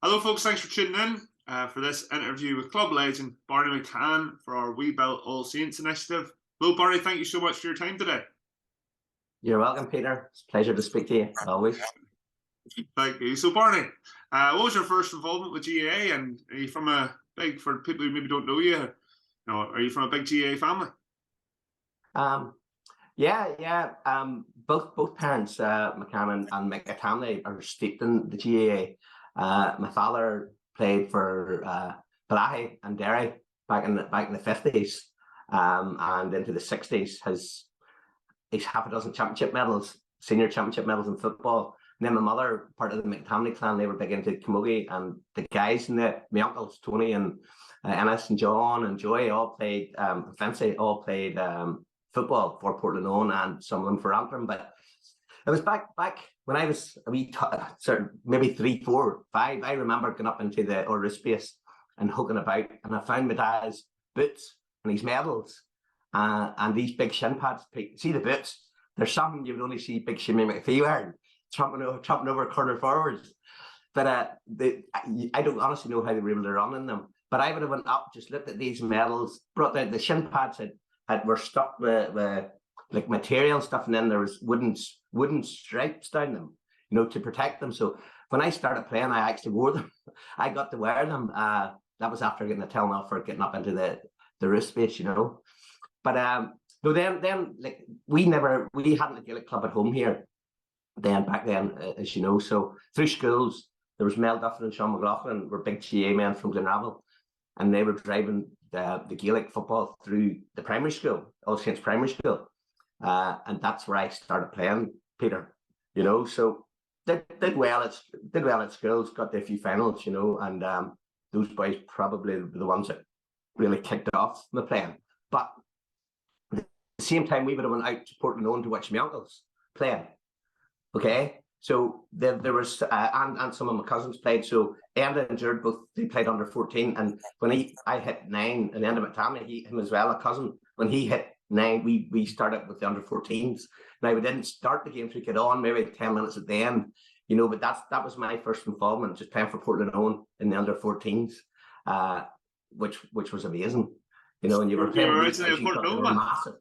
Hello, folks. Thanks for tuning in for this interview with club legend Barney McCann for our We Built All Saints initiative. Hello, Barney. Thank you so much for your time today. You're welcome, Peter. It's a pleasure to speak to you, always. Thank you. So, Barney, what was your first involvement with GAA? And are you from for people who maybe don't know you, are you from a big GAA family? Both parents, McCann and McCann, are steeped in the GAA. My father played for Ballymena and Kerry back in the 50s and into the 60s. He's half a dozen championship medals, senior championship medals in football. And then my mother, part of the McCann clan, they were big into camogie, and the guys in my uncles Tony and Ennis and John and Joy all played football for Portland and some of them for Antrim. But it was back when I was a wee maybe 3, 4, 5. I remember going up into the order space and hooking about, and I found my dad's boots and his medals and these big shin pads. See the boots? There's something you would only see big Shimmy McPhee wearing, chopping over corner forwards. But I don't honestly know how they were able to run in them. But I would have went up, just looked at these medals, brought out the shin pads were stuck with like material stuff, and then there was wooden stripes down them, to protect them. So when I started playing, I actually wore them. I got to wear them. That was after getting a telling off for getting up into the roof space, But no, then like we hadn't a Gaelic club at home here. Back then, as you know, so through schools there was Mel Duffin and Sean McLaughlin were big GA men from Glenravel, and they were driving the Gaelic football through the primary school, All Saints primary school, and that's where I started playing, Peter. So did well at schools, got to a few finals, and those boys probably were the ones that really kicked off the playing. But at the same time, we would have went out to Portland to watch my uncles playing. Okay, so there was and some of my cousins played. So Enda and Jared they played under 14, and when I hit 9, and Enda McTamney, him as well, a cousin, when he hit 9, we started with the under 14s. Now we didn't start the games, we get on maybe 10 minutes at the end, but that was my first involvement, just playing for Portland in the under 14s, which was amazing, and you were playing with these massive.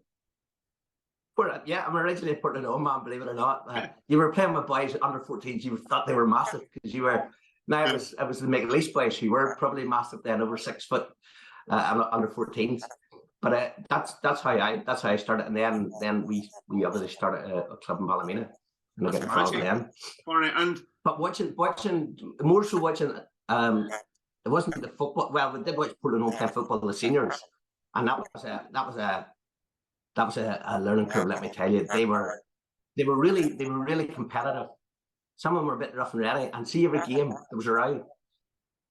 Yeah, I'm originally a Portland man, believe it or not. You were playing with boys under 14s, you thought they were massive because you were. Now it was the McLeish boys who were probably massive then, over 6 foot, under 14s. But that's how I started, and then we obviously started a club in Ballymena, and I got involved then. But watching more so watching. It wasn't the football. Well, we did watch Portland play football, the seniors, and that was a learning curve. Let me tell you, they were really competitive. Some of them were a bit rough and ready, and see every game there was a row.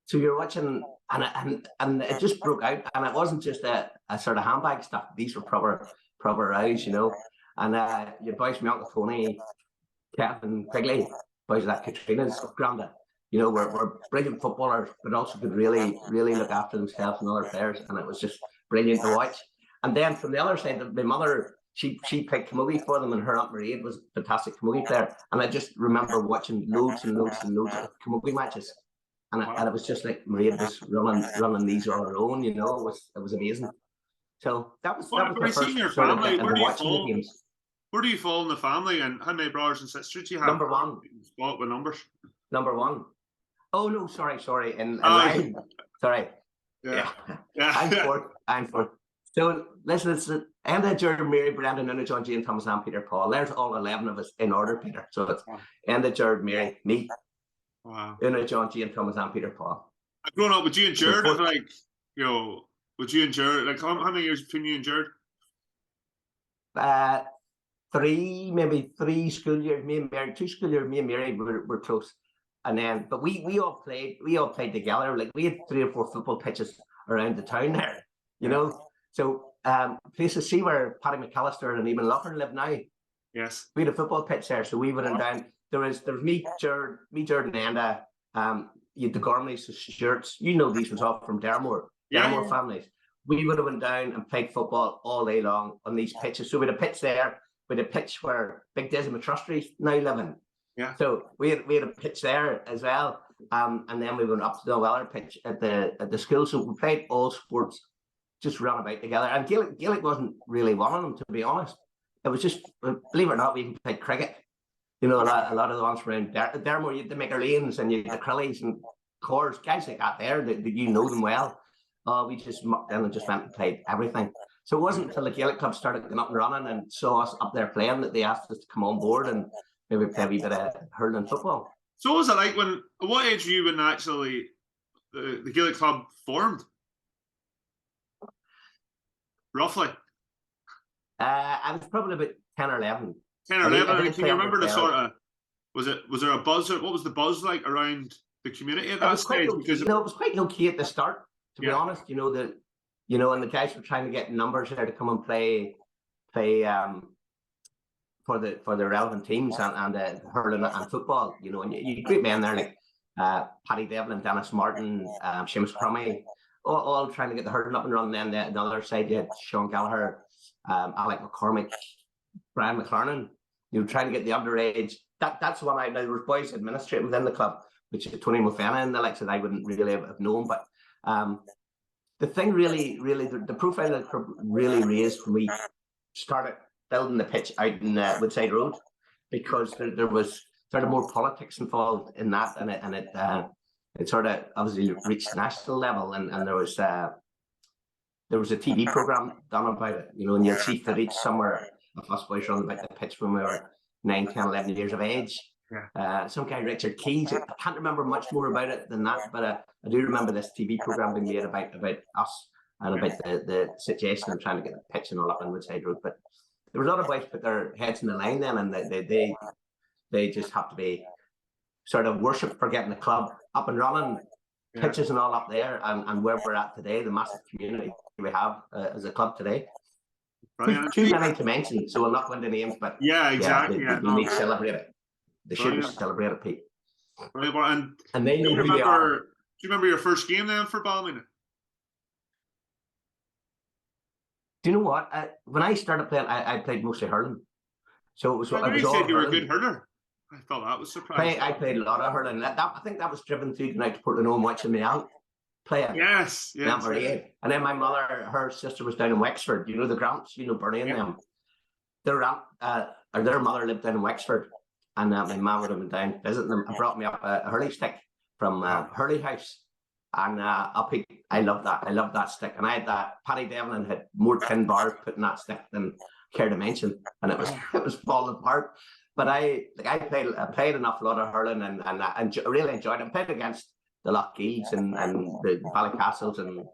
So you're watching, and it just broke out, and it wasn't just a sort of handbag stuff. These were proper rows, And your boys, my Uncle Tony, Kevin Quigley, boys of that Katrina's Granda, were brilliant footballers, but also could really look after themselves and other players, and it was just brilliant to watch. And then from the other side, my mother, she played camogie for them, and her Aunt Marie was a fantastic camogie player. And I just remember watching loads and loads and loads of camogie matches. And it was just like Marie was running these on her own, it was amazing. So that was my first sort of watching the games. Where do you fall in the family, and how many brothers and sisters do you have? Number 1. What with numbers? Number 1. Oh no, sorry. In line. Sorry. Yeah. I'm fourth. So listen, Enda, Jared, Mary, Brendan, Una, John, Jane, Thomas, and Peter, Paul. There's all 11 of us in order, Peter. So it's Enda, Jared, Mary, me, Una, John, Jane, Thomas, and Peter, Paul. I've grown up with you and Jared. With you and Jared, how many years between you and Jared? 3 school years. Me and Mary, 2 school years. Me and Mary were close, and then but we all played together. Like we had 3 or 4 football pitches around the town there, So places, see where Paddy McAllister and Eamon Loughlin live now. Yes. We had a football pitch there, so we went down. There was me, Jared, and Enda. You had the Gormleys, the Stewarts. These ones all from Dermore families. We would have went down and played football all day long on these pitches. So we had a pitch there, with a pitch where Big Des and Matrustry's now living. Yeah. So we had a pitch there as well. And then we went up to the Weller pitch at the school. So we played all sports, just ran about together. And Gaelic wasn't really one of them, to be honest. It was just, believe it or not, we even played cricket. You know, a lot of the ones around Dermore, you had the Maker Lanes and you had the Crillies and Cors, guys like that there, that you know them well. We just mucked in and just went and played everything. So it wasn't until the Gaelic club started getting up and running and saw us up there playing that they asked us to come on board and maybe play a wee bit of hurling football. So what was it like at what age were you when actually the Gaelic club formed? Roughly? I was probably about 10 or 11. 10 or 11, and can you remember the sort of, was there a buzz, what was the buzz like around the community at that stage? Because it was quite low key at the start, to be honest. And the guys were trying to get numbers there to come and play for the relevant teams and hurling and football. And you great men there like Paddy Devlin, Dennis Martin, Seamus Crummy, all trying to get the hurling up and running. And then the other side you had Sean Gallagher, Alec McCormick, Brian McLarnon, trying to get the underage. That's the one there were boys administrating within the club, which is Tony Mofena and the likes that I wouldn't really have known. But the thing really, the profile of the club really raised when we started building the pitch out in Woodside Road, because there was sort of more politics involved in that, and it sort of obviously reached national level, and there was a TV program done about it, and you'll see footage somewhere of us boys running about the pitch when we were 9, 10, 11 years of age. Yeah. Some guy, Richard Keys, I can't remember much more about it than that, but I do remember this TV program being made about us and about the situation and trying to get the pitch and all up in Woodside Road. But there was a lot of boys put their heads in the line then, and they just have to be sort of worshipped for getting the club up and running, pitches and all up there, and where we're at today, the massive community we have as a club today. Too many to mention, so we'll not go into names, but exactly. We need to celebrate it. They should be celebrated, Pete. Right, and they know who they are. Do you remember your first game then for Ballymena? Do you know what? When I started playing, I played mostly hurling. So it was. You said you were a good hurler. I thought that was surprising. I played a lot of hurling. I think that was driven through going out to Portland and watching my aunt playing. Yes. And then my mother, her sister was down in Wexford. The Grants, Barney and them. Their mother lived down in Wexford, and my mum would have been down visiting them and brought me up a hurley stick from Hurley House. And I love that. I love that stick. And I had that. Paddy Devlin had more tin bars put in that stick than care to mention, and it was falling apart. But I played an awful lot of hurling, and I really enjoyed it. I played against the Lochgeels and the Ballycastles, and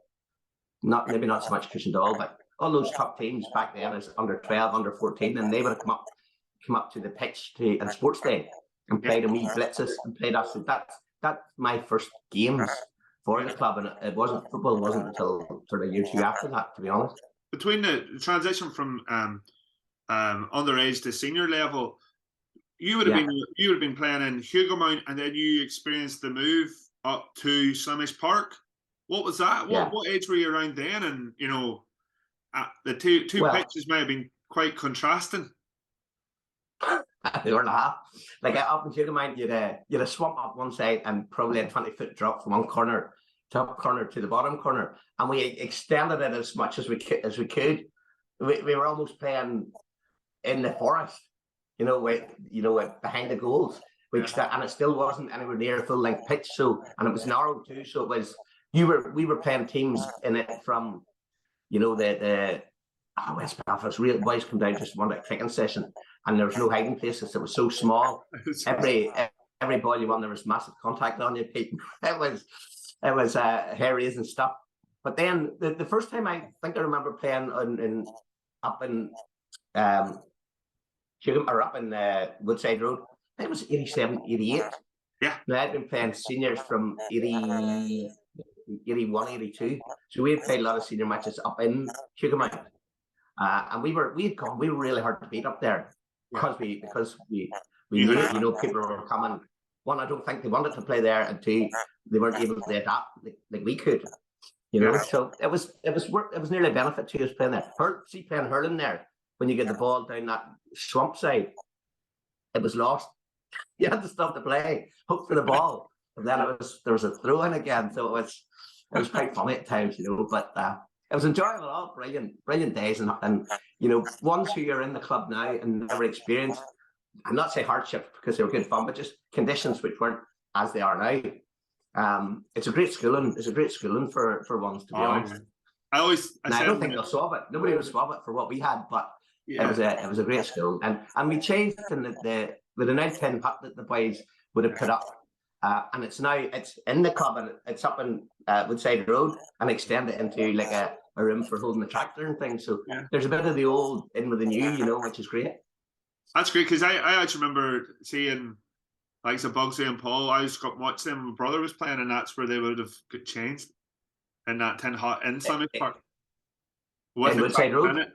maybe not so much Cushendall, but all those top teams back then as under 12, under 14, and they would have come up to the pitch and sports day and played in wee blitzes and played us. So that's my first games for the club, and football wasn't until sort of year 2 after that, to be honest. Between the transition from underage to senior level, you would have been playing in Hugomount, and then you experienced the move up to Slemish Park. What was that? What age were you around then? And the two pitches may have been quite contrasting. They were half. Like up in Hugomount, you had a swamp up one side and probably a 20-foot drop from one corner, top corner to the bottom corner, and we extended it as much as we could. We were almost playing in the forest, behind the goals, and it still wasn't anywhere near a full length pitch. So, and it was narrow too. So it was we were playing teams in it from, the West Belfast. Real boys come down just one kicking session, and there was no hiding places. It was so small. Every ball you won, there was massive contact on you, Pete. It was hair raising stuff. But then the first time I think I remember playing up in Woodside Road, I think it was 87, 88. Yeah. Now I'd been playing seniors from 80, 81, 82. So we had played a lot of senior matches up in Hugomount. And we were really hard to beat up there because we knew, people were coming. One, I don't think they wanted to play there, and two, they weren't able to adapt like we could. So it was nearly a benefit to us playing there. Playing hurling there, when you get the ball down that swamp side, it was lost. You had to stop the play, hope for the ball, And then there was a throw in again, so it was quite funny at times, but it was enjoyable. All brilliant days, and ones who are in the club now and never experienced, I'm not saying hardship because they were good fun, but just conditions which weren't as they are now. It's a great schooling. It's a great schooling for ones, to be honest. I don't think they'll swap it. Nobody will swap it for what we had, but it was a great school, and we changed in the 9-10 hut that the boys would have put up, and it's in the club, and it's up in Woodside Road, and extended into like a room for holding the tractor and things. So there's a bit of the old in with the new, which is great. That's great, because I actually remember seeing like Bugsy and Paul. I just got watching them. My brother was playing, and that's where they would have got changed in that 10 hut in Slemish Park. In Woodside Road.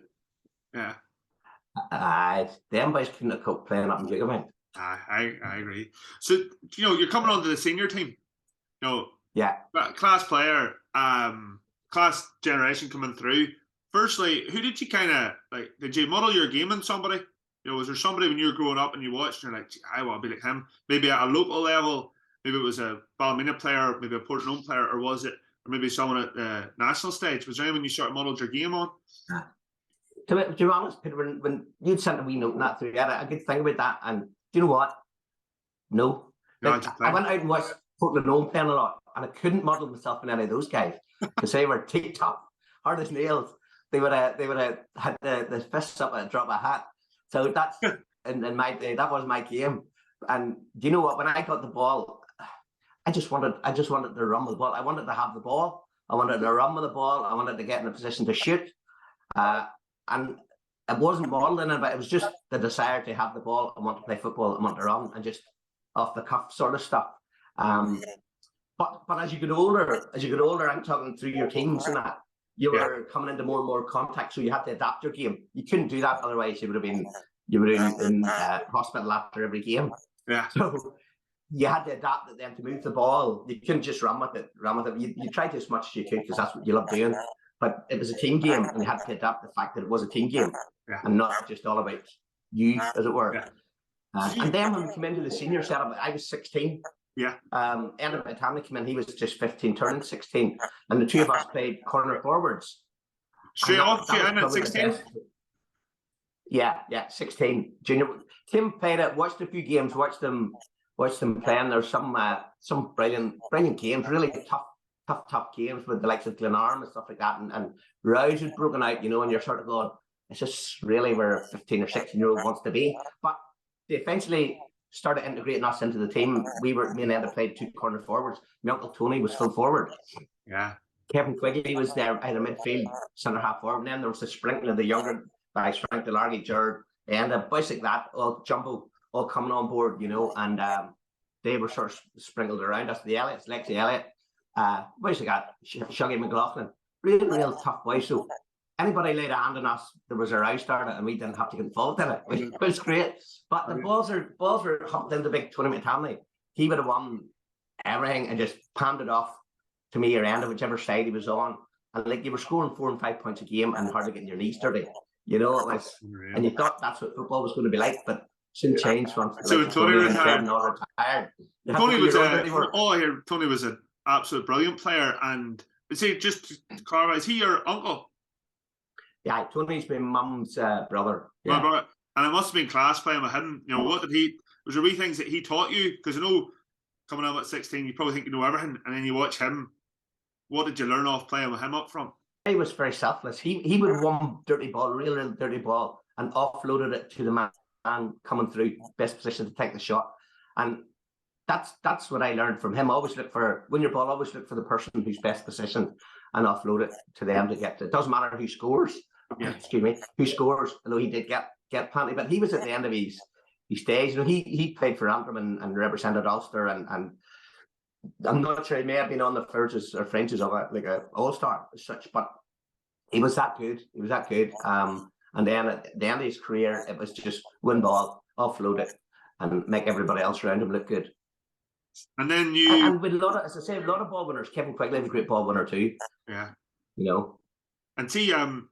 Yeah. Them boys couldn't have coped playing up in Hugomount. I agree. So you're coming onto the senior team. Class player, class generation coming through. Firstly, who did you kind of like? Did you model your game on somebody? Was there somebody when you were growing up and you watched and you're like, I want to be like him? Maybe at a local level, maybe it was a Ballymena player, maybe a Portnoe player, or was it, or maybe someone at the national stage? Was there anyone you sort of modelled your game on? To be honest, Peter, when you'd sent a wee note and that through, I had a good thing about that. And do you know what? No. I went out and watched Portnoe playing a lot, and I couldn't model myself in any of those guys because they were tough, hard as nails. They would have had the fists up at a drop of a hat. So that's in my day, that was my game. And do you know what? When I got the ball, I just wanted to run with the ball. I wanted to have the ball. I wanted to run with the ball. I wanted to get in a position to shoot. And it wasn't modelling it, but it was just the desire to have the ball. I want to play football. I want to run, and just off the cuff sort of stuff. But as you get older, I'm talking through your teams and that, you were coming into more and more contact, so you had to adapt your game. You couldn't do that otherwise. You would have been in hospital after every game. Yeah. So you had to adapt it then to move the ball. You couldn't just run with it. You tried as much as you could because that's what you love doing. But it was a team game, and you had to adapt the fact that it was a team game and not just all about you, as it were. Yeah. And then when we came into the senior setup, I was 16. Yeah. End of it, Tammy came in, he was just 15, turning 16. And the two of us played corner forwards. Straight off, at 16? Yeah, 16. Junior. Tim played it, watched a few games, watched them playing. There's some brilliant games, really tough games with the likes of Glenarm and stuff like that. And rows was broken out, and you're sort of going, it's just really where a 15 or 16-year-old wants to be. But they eventually started integrating us into the team. Me and Ed played two corner forwards. My uncle Tony was full forward. Yeah. Kevin Quigley was there either midfield, centre half forward. And then there was a sprinkling of the younger guys, Frank Delargy, Jared, and boys like that, all jumbo, all coming on board, and they were sort of sprinkled around us. The Elliots, Lexi Elliott, boys like that, Shuggy McLaughlin, real tough boys. So anybody laid a hand on us, there was a row started, and we didn't have to get involved in it, which was great. But the balls were humped into big Tony McCann. He would have won everything and just panned it off to me or end of whichever side he was on. And like you were scoring 4 and 5 points a game and hardly getting your knees dirty. It was, and you thought that's what football was going to be like, but soon changed once. So like, Tony retired. Tony was an absolute brilliant player. And see, just to clarify, is he your uncle? Yeah, Tony's my mum's brother. Yeah. My brother. And it must have been class playing with him. What did he? Was there wee things that he taught you? Because coming out at 16, you probably think you know everything, and then you watch him. What did you learn off playing with him up front? He was very selfless. He would one dirty ball, real dirty ball, and offloaded it to the man coming through best position to take the shot. And that's what I learned from him. Always look for the person who's best positioned and offload it to them to get. It doesn't matter who scores. Yeah. Excuse me, who scores? Although he did get plenty, but he was at the end of his days. He played for Antrim and represented Ulster, and I'm not sure he may have been on the fringes or fringes of like a all-star as such, but he was that good. And then at the end of his career, it was just win ball, offload it, and make everybody else around him look good. And then and with a lot of ball winners. Kevin Quigley was a great ball winner too. Yeah. And see, then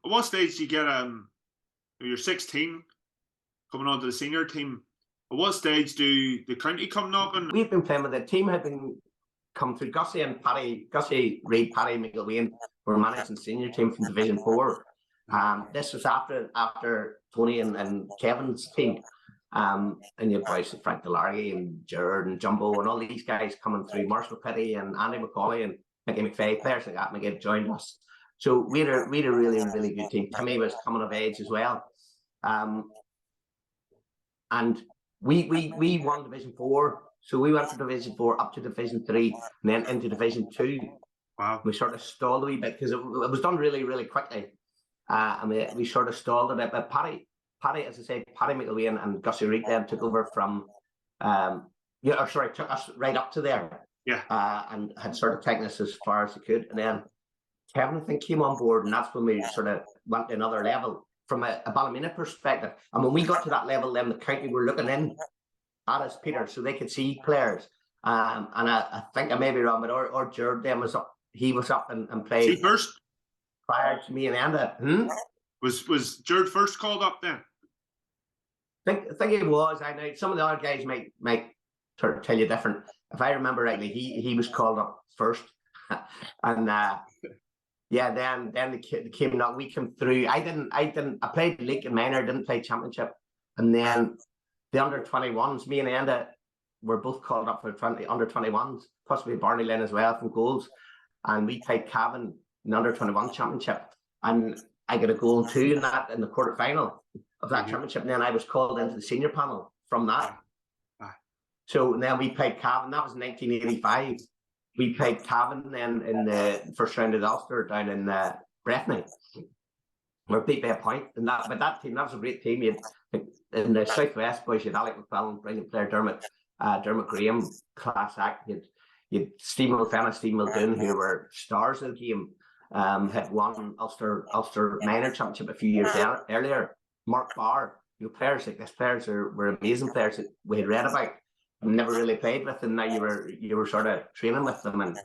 at what stage do you get you're 16, coming on to the senior team? At what stage do the county come knocking? We've been playing with the team had been come through. Gussie and Paddy, Gussie, Reid, Paddy, McIlwain were managing senior team from Division 4. This was after Tony and Kevin's team. And you had boys like Frank Delargy and Gerard and Jumbo and all these guys coming through, Marshall Petty and Andy McCauley and Mickey McVeigh, players like that. McGill joined us. So we had a really, really good team. Timmy was coming of age as well. And we won Division 4. So we went from Division 4 up to Division 3 and then into Division 2. Wow. We sort of stalled a wee bit because it was done really, really quickly. And we sort of stalled a bit. But Paddy, as I say, Paddy McIlwain and Gussie Reid then took over from, took us right up to there. Yeah. And had sort of taken us as far as he could. And then Kevin, I think, came on board, and that's when we sort of went to another level from a Ballymena perspective. And when we got to that level, then the county were looking in at us, Peter, so they could see players. And I think I may be wrong, but or Gerard then was up. He was up and played first prior to me and Enda. Was Gerard first called up then? I think it was. I know some of the other guys might sort of tell you different. If I remember rightly, he was called up first, and then the came up. We came through. I played league and minor, didn't play championship, and then the under-21s. Me and Enda were both called up for under-21s, possibly Barney Lynn as well from goals, and we played Cavan in the under-21 championship, and I got a goal too in the quarter final of that championship, and then I was called into the senior panel from that. So then we played Cavan. That was 1985. We played Cavan then in the first round of the Ulster down in Breffni. We were beat by a point. But that team, that was a great team. You had, in the Southwest, boys, you had Alec McClellan, brilliant player, Dermot Graham, class act. You had Stephen O'Fenna, Stephen Muldoon, who were stars of the game, had won Ulster Minor Championship a few years earlier. Mark Barr, players like this, were amazing players that we had read about. Never really played with, and now you were sort of training with them and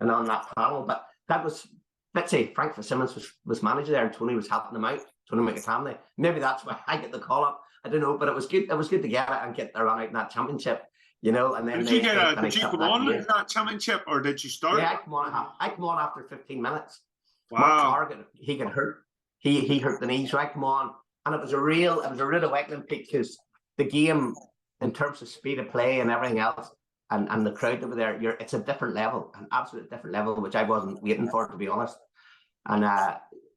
on that panel. But that was, let's say, Frank Fitzsimmons was manager there, and Tony was helping them out. Tony McCann. Maybe that's why I get the call up. I don't know, but it was good. It was good to get it and get the run out in that championship, And then did you come on in that championship, or did you start? Yeah, I come on after 15 minutes. Wow. Mark Carr, he got hurt. He hurt the knee, so I come on, and it was a real awakening because the game, in terms of speed of play and everything else, and the crowd over there, it's a different level, an absolute different level, which I wasn't waiting for, to be honest. And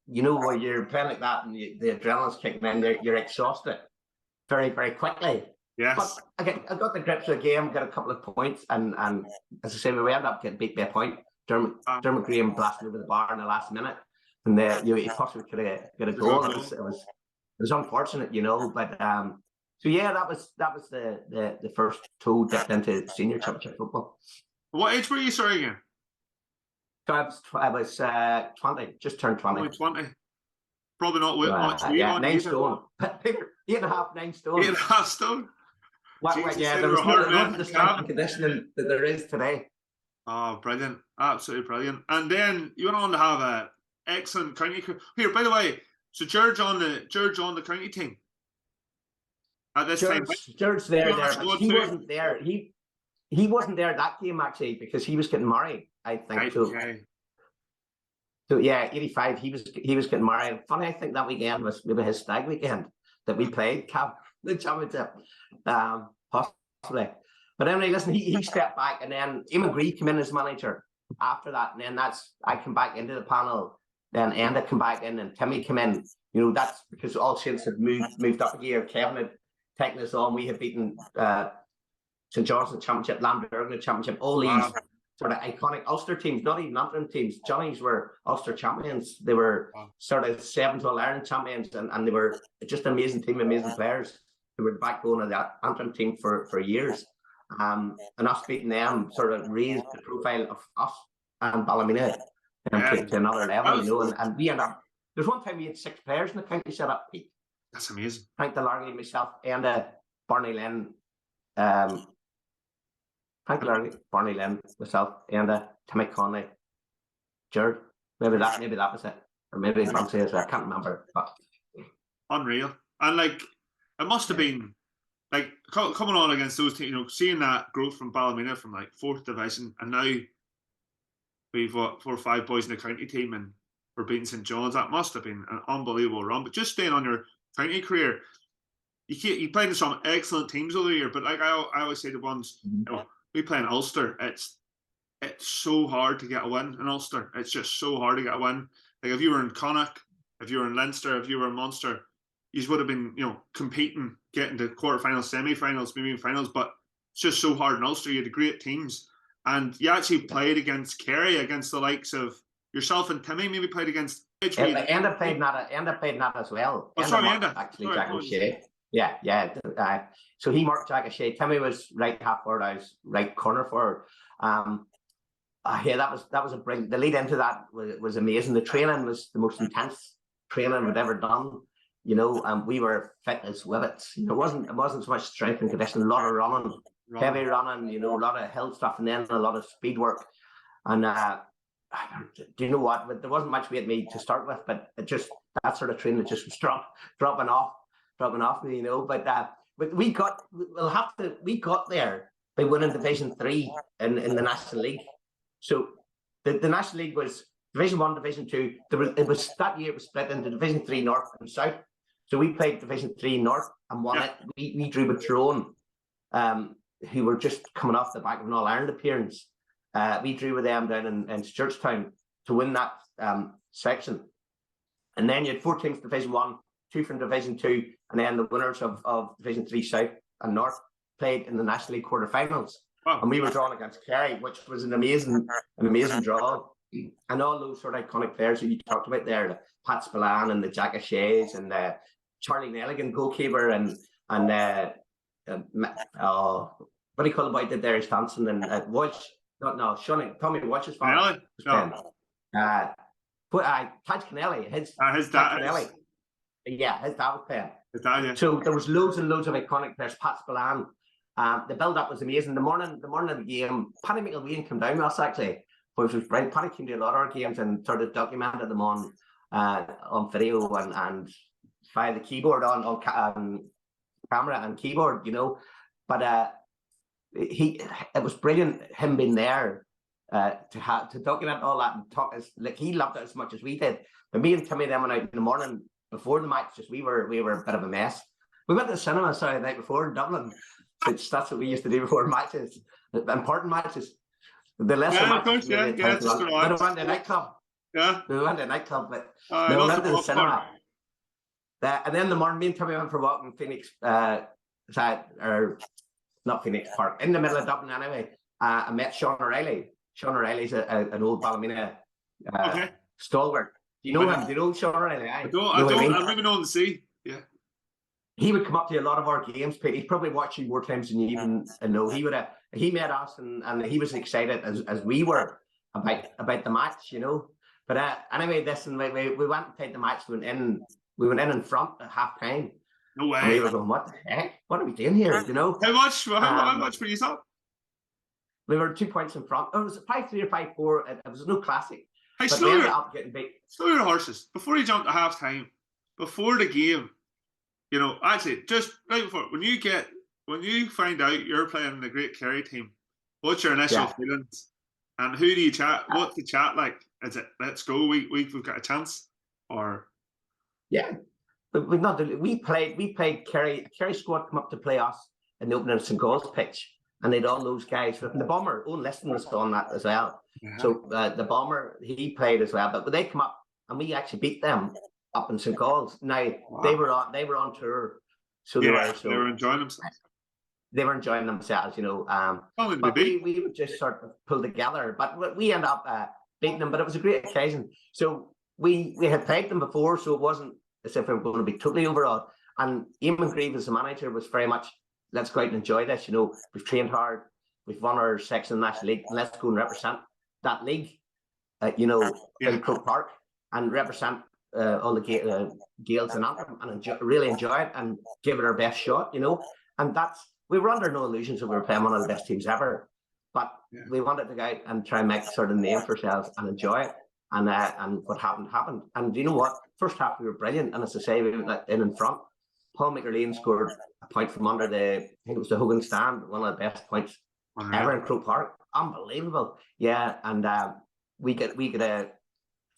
when you're playing like that and the adrenaline's kicking in, you're exhausted very, very quickly. Yes. But I got the grips of the game, got a couple of points, and as I say, we ended up getting beat by a point. Dermot Graham blasted over the bar in the last minute, and he possibly could have got a goal. It was unfortunate, but. So yeah, that was the first toe dipped into senior championship football. What age were you, sorry, again? So I was 20, just turned 20. Only 20. Probably not with much. 9 stone. 8.5, 9 stone. 8.5 stone. There was not the strength and conditioning that there is today. Oh, brilliant! Absolutely brilliant. And then you went on to have an excellent county career. Here, by the way, so George on the county team. At this time, George's there, but he wasn't there. He wasn't there that game actually because he was getting married. I think right, so. Okay. So yeah, 85. He was getting married. Funny, I think that weekend was maybe his stag weekend that we played the championship, possibly. But anyway, listen, he stepped back, and then Eamon Grieve came in as manager after that, and then I come back into the panel. Then Enda come back in, and Timmy came in. That's because All Saints had moved up a gear. Kevin had taking us on. We had beaten St John's Championship, Lamberg Championship, all these sort of iconic Ulster teams, not even Antrim teams. Johnny's were Ulster champions. They were sort of 7 to All-Ireland champions, and they were just an amazing team, amazing players who were the backbone of that Antrim team for years. And us beating them sort of raised the profile of us and Ballymena to another level, and we ended up, there's one time we had 6 players in the county set up, Pete. That's amazing. Frank Delargy, myself, and Barney Lynn. Frank Delargy, Barney Lynn, myself, and Timmy Conley, Gerard. Maybe that was it, or maybe Bugsy as well. I can't remember. But unreal, and it must have been like coming on against those teams, you know, seeing that growth from Ballymena from like 4th division, and now we've got 4 or 5 boys in the county team, and we're beating St John's. That must have been an unbelievable run. But just staying on your county career, you played in some excellent teams over the year. But like I always say to ones, you know, we play in Ulster. It's so hard to get a win in Ulster. It's just so hard to get a win. Like if you were in Connacht, if you were in Leinster, if you were in Munster, you would have been, you know, competing, getting to quarterfinals, semi-finals, maybe even finals. But it's just so hard in Ulster. You had great teams, and you actually played against Kerry, against the likes of yourself and Timmy. Maybe played against. Enda played not as well. Oh, sorry, Enda. Actually, Jack O'Shea. Yeah. So he marked Jack O'Shea. Timmy was right half forward. I was right corner forward. Yeah, that was a brilliant. The lead into that was amazing. The training was the most intense training we'd ever done. You know, we were fit as whippets. You know, it wasn't so much strength and conditioning, a lot of running, heavy running. You know, a lot of hill stuff, and then a lot of speed work. And do you know what? There wasn't much weight me to start with, but it just that sort of training just was dropping off me. You know, but we got there by winning Division 3 in the National League. So the National League was Division 1, Division 2. That year it was split into Division 3 North and South. So we played Division 3 North and won it. We drew with Tyrone, who were just coming off the back of an All-Ireland appearance. We drew with them down in Churchtown to win that section. And then you had 4 teams Division 1, 2 from Division 2, and then the winners of Division 3 South and North played in the National League quarterfinals. Wow. And we were drawn against Kerry, which was an amazing draw. And all those sort of iconic players that you talked about there, the Pat Spillane and the Jack O'Shea's and Charlie Nelligan, goalkeeper, and what do you call the boy that there is dancing, and Walsh, Tommy Walsh's father was playing. Taj Kennelly, his dad. Kennelly. Yeah, his dad was playing. His dad, yeah. So there was loads and loads of iconic players. Pat Spillane. The build-up was amazing. The morning of the game, Paddy McIlwain came down with us actually, which was brilliant. Paddy came to a lot of our games and sort of documented them on video and via the keyboard on camera and keyboard, you know. But it was brilliant him being there to document all that and talk. Like he loved it as much as we did. But me and Timmy then went out in the morning before the match. Just we were a bit of a mess. We went to the cinema the night before in Dublin. That's what we used to do before matches, important matches. The lesser matches. We went to a nightclub. Yeah. We went to a nightclub, but we went to the cinema. And then the morning, me and Timmy went for a walk in Phoenix, or not Phoenix Park, in the middle of Dublin anyway. I met Sean O'Reilly. Sean O'Reilly's an old Ballymena stalwart. Do you know him? Do you know Sean O'Reilly? I don't even know him to see. Yeah. He would come up to a lot of our games. He's probably watched you more times than you even know. He met us and he was excited as we were about the match, you know. But anyway, we went and played the match. We went in front at half time. No way. And we were going, what the heck? What are we doing here? You know. How much were you up? We were 2 points in front. It was 5-3 or 5-4. It was no classic. Hey, slow your horses. Before you jump to half time, before the game, you know, actually, just right before, when you find out you're playing in the great Kerry team, what's your initial feelings? And who do you chat? What's the chat like? Is it let's go? We've got a chance, or but we played Kerry. Kerry squad come up to play us in the opening of Hugomount Pitch, and they'd all those guys. The bomber, Owen Liston was on that as well. Yeah. So the bomber, he played as well. But when they come up, and we actually beat them up in St Galls. Now they were on tour, so they were enjoying themselves. They were enjoying themselves, you know. But we would just sort of pull together. But we ended up beating them. But it was a great occasion. So we had played them before, so it wasn't as if we were going to be totally overawed. And Eamon Grieve as the manager was very much, let's go out and enjoy this. You know, we've trained hard, we've won our section in the National League, and let's go and represent that league, in Croke Park, and represent all the Gaels and Antrim, and really enjoy it and give it our best shot, you know. And we were under no illusions that we were playing one of the best teams ever, but we wanted to go out and try and make sort of name for ourselves and enjoy it. And what happened. And you know what? First half we were brilliant, and as I say, we went in front. Paul McCarleen scored a point from under I think it was the Hogan stand, one of the best points ever in Croke Park. Unbelievable. Yeah, and we get a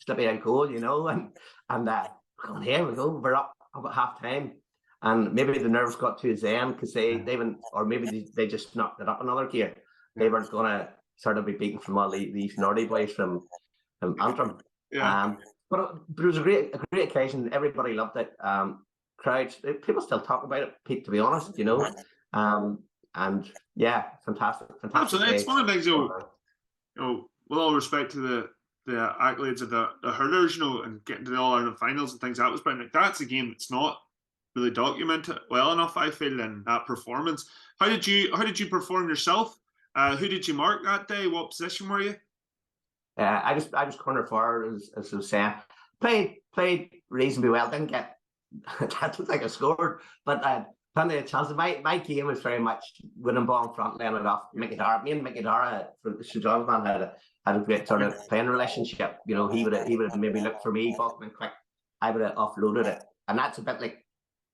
slippy out goal, you know, and going, here we go, we're up at half time. And maybe the nerves got to his end because or maybe they just knocked it up another gear. They weren't going to sort of be beaten from all these naughty boys from Antrim. Yeah. But it was a great occasion. Everybody loved it. Crowds, people still talk about it, Pete, to be honest, you know. And yeah, fantastic. Absolutely. It's one of the things, you know, with all respect to the accolades of the hurlers, you know, and getting to the All-Ireland finals and things, that was brilliant. That's a game that's not really documented well enough, I feel, in that performance. How did you perform yourself? Who did you mark that day? What position were you? I was corner forward, as I was saying. Played reasonably well. Didn't get I don't think I scored, but plenty of chances. My game was very much winning ball in front, laying it off. Me and Mickey Dara from St John's man had a great sort of playing relationship. You know, he would have maybe looked for me, ball came in quick. I would have offloaded it, and that's a bit like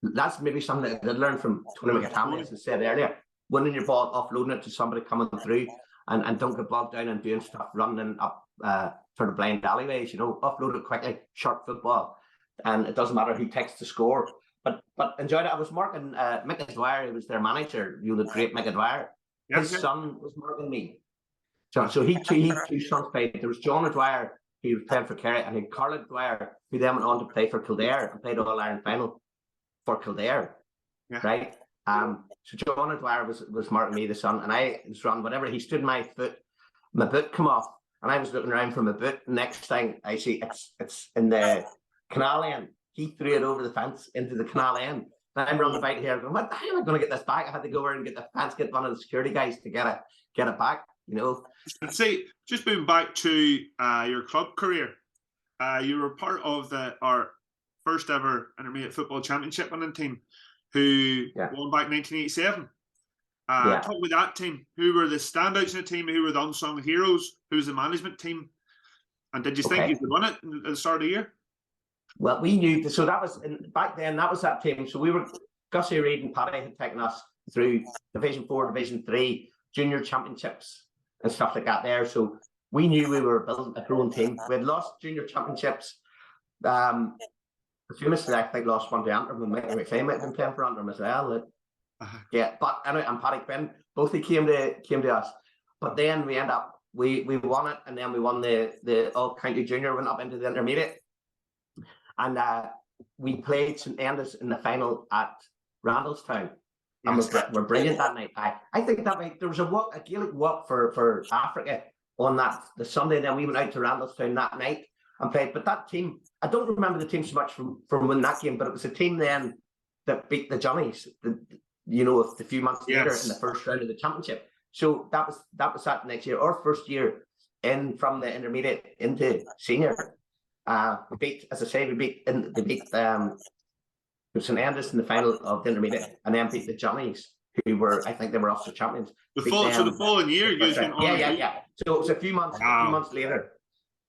that's maybe something that I did learn from Tony McCann, as I said earlier. Winning your ball, offloading it to somebody coming through, and don't get bogged down and doing stuff, running up sort of blind alleyways. You know, offload it quickly, sharp football. And it doesn't matter who takes the score, but enjoyed it. I was marking Mick Dwyer, who was their manager, you know, the great Mick Dwyer. His son was marking me. So he two sons played. There was John Dwyer, who was playing for Kerry, and he Carla Dwyer, who then went on to play for Kildare and played All-Ireland final for Kildare. Yeah. Right? So John Dwyer was marking me, the son, and I was running whatever. He stood my boot come off, and I was looking around for my boot. Next thing I see, it's in the canal end. He threw it over the fence into the canal end. And I'm running about here going, what the hell am I going to get this back? I had to go over and get the fence, get one of the security guys to get it back, you know. See, just moving back to your club career, you were part of our first ever intermediate football championship winning team who won back in 1987. Talk about that team. Who were the standouts in the team? Who were the unsung heroes? Who was the management team? And did you think you could win it at the start of the year? Well, we knew, so that was, back then, that was that team. So we were, Gussie Reid and Paddy had taken us through Division 4, Division 3, junior championships and stuff like that there. So we knew we were building a growing team. We had lost junior championships. Famously, I think lost one to Antrim, and Michael McCann might have been playing for Antrim as well. Yeah, but anyway, and Paddy Quinn, both they came to us. But then we end up, we won it, and then we won the all-county junior, went up into the intermediate. And we played St Enda's in the final at Randallstown. And we're brilliant that night. I think that night there was a Gaelic walk for Africa on the Sunday, and then we went out to Randallstown that night and played. But that team, I don't remember the team so much from winning that game, but it was a team then that beat the Johnnies, a few months later in the first round of the championship. So that was that next year, our first year in from the intermediate into senior. We beat St Enda's in the final of the intermediate, and then beat the Johnnies, who were, I think they were Ulster champions. The following year, yeah. So it was a few months later.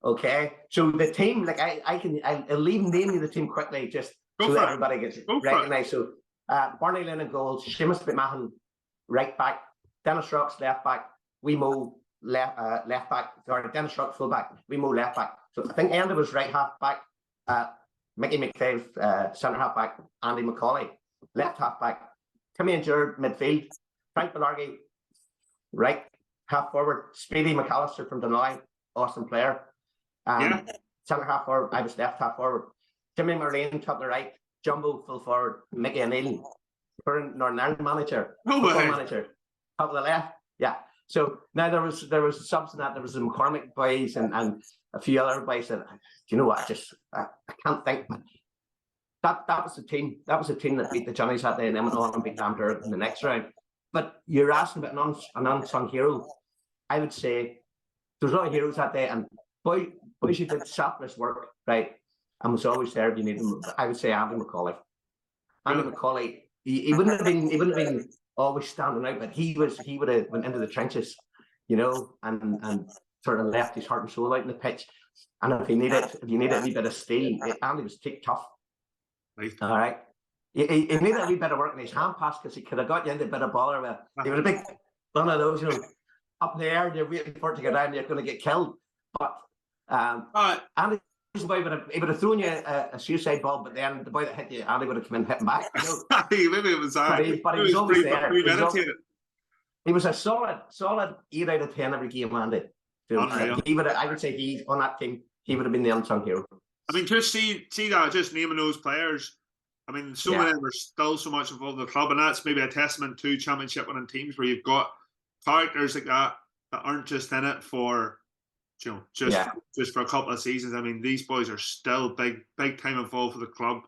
Okay, so the team, like I'll even name you the team quickly, just so that everybody gets recognised. So Barney Lynn in goals, Seamus McMahon right back, Dennis Rocks left back, Wemo left back. Sorry, Dennis Rocks full back, Wemo left back. So I think Enda was right half back, Mickey McCabe centre half back, Andy McCauley left half back, Timmy and Jared midfield, Frank Belargy right half forward, Speedy McAllister from Dunloy, awesome player. Centre half forward, I was left half forward. Jimmy Marlene top the right, Jumbo full forward, Mickey O'Neill, current Northern Ireland manager, manager, top of the left. Yeah. So now there was subs in that. There was the McCormick boys and a few other boys that, you know what, I can't think. That was the team. That was the team that beat the Johnnies that day and then went on and beat Damder in the next round. But you're asking about an unsung hero. I would say there's a lot of heroes that day, and boys who did selfless work, right, and was always there if you need them. I would say Andy McCauley. Andy McCauley, he wouldn't have been always standing out, but he would have went into the trenches, you know, and sort of left his heart and soul out in the pitch. And if you needed a wee bit of steel, Andy was tough. Right. All right. He needed a wee bit of work in his hand pass because he could have got you into a bit of bother with. He was a big one of those, up in the air, you're waiting for it to go down, you're going to get killed. But Andy, he would have thrown you a suicide ball, but then the boy that hit you, Andy would have come in and hit him back. Maybe it was but he was always there. He was a solid 8 out of 10 every game, Andy. I would say he's on that team. He would have been the unsung hero. I mean, just see that, just naming those players. I mean, so many of them are still so much involved in the club, and that's maybe a testament to championship winning teams where you've got characters like that aren't just in it for, just for a couple of seasons. I mean, these boys are still big time involved for the club,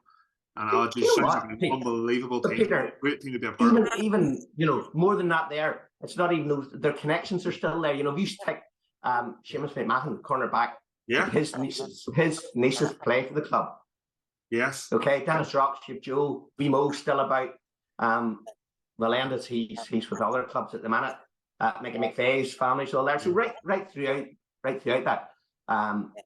and it just sounds like an unbelievable team. Peter, great team to be a part of. Even more than that, it's not even those. Their connections are still there. If you take Seamus McMahon, cornerback. Yeah, his nieces play for the club. Yes. Okay, Dennis Rockship, Joe, Vimo's still about. Melendez, he's with other clubs at the minute. Mickey McVeigh's family's all there. So right throughout that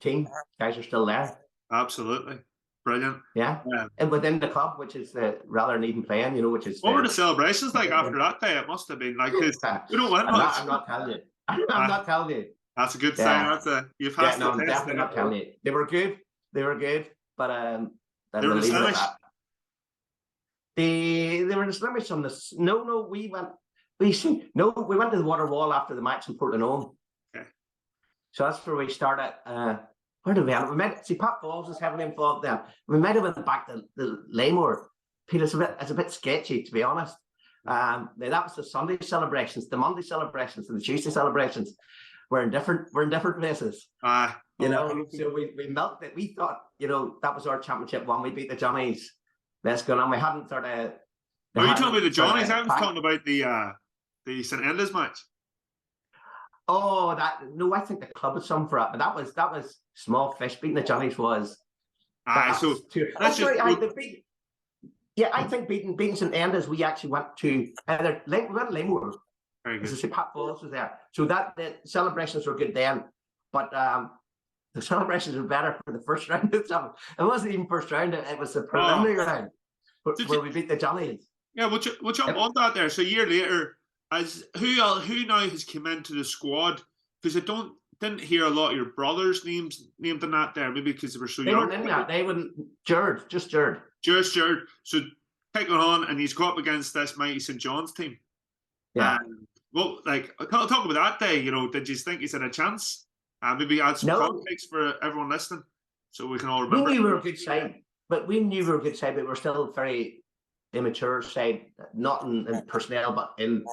team, guys are still there. Absolutely. Brilliant. Yeah. And within the club, which is rather than even playing, which is what were the celebrations like after that day? It must have been like, we don't win much. I'm not telling you. I'm not telling you. That's a good sign. You've passed the test. I'm definitely not telling you. They were good, but they were the Slemish. They were the Slemish on this. No, we went to the water wall after the match in Portland. Okay. So that's where we started. Where did we end? Pat Falls was heavily involved then. We might have went back to the Laymore. Peter, it's a bit sketchy, to be honest. That was the Sunday celebrations, the Monday celebrations, and the Tuesday celebrations. We're in different places. So we milked it. We thought, that was our championship one. We beat the Johnnies. Let's go. And we hadn't started. Are you talking about the Johnnies? I was talking about the St. Enda's match. Oh, I think the club had some for it, but that was small fish. Beating the Johnnies was. I think beating St. Enda's, we actually went to either Laymore. As I say, Pat Falls was there. So the celebrations were good then, but the celebrations were better for the first round. It wasn't even first round; it was the preliminary round where we beat the Johnnies. Yeah, we'll jump on that there. So a year later, as who now has come into the squad? Because I didn't hear a lot of your brothers' names named in that there. Maybe because they were so young. They weren't in that. They wouldn't. Jared. So taking on, and he's got up against this mighty St. John's team. Yeah. Talk about that day. Did you think he's had a chance? Maybe add some context for everyone listening, so we can all remember. We knew we were a good side, but we were still very immature side, not in personnel, but in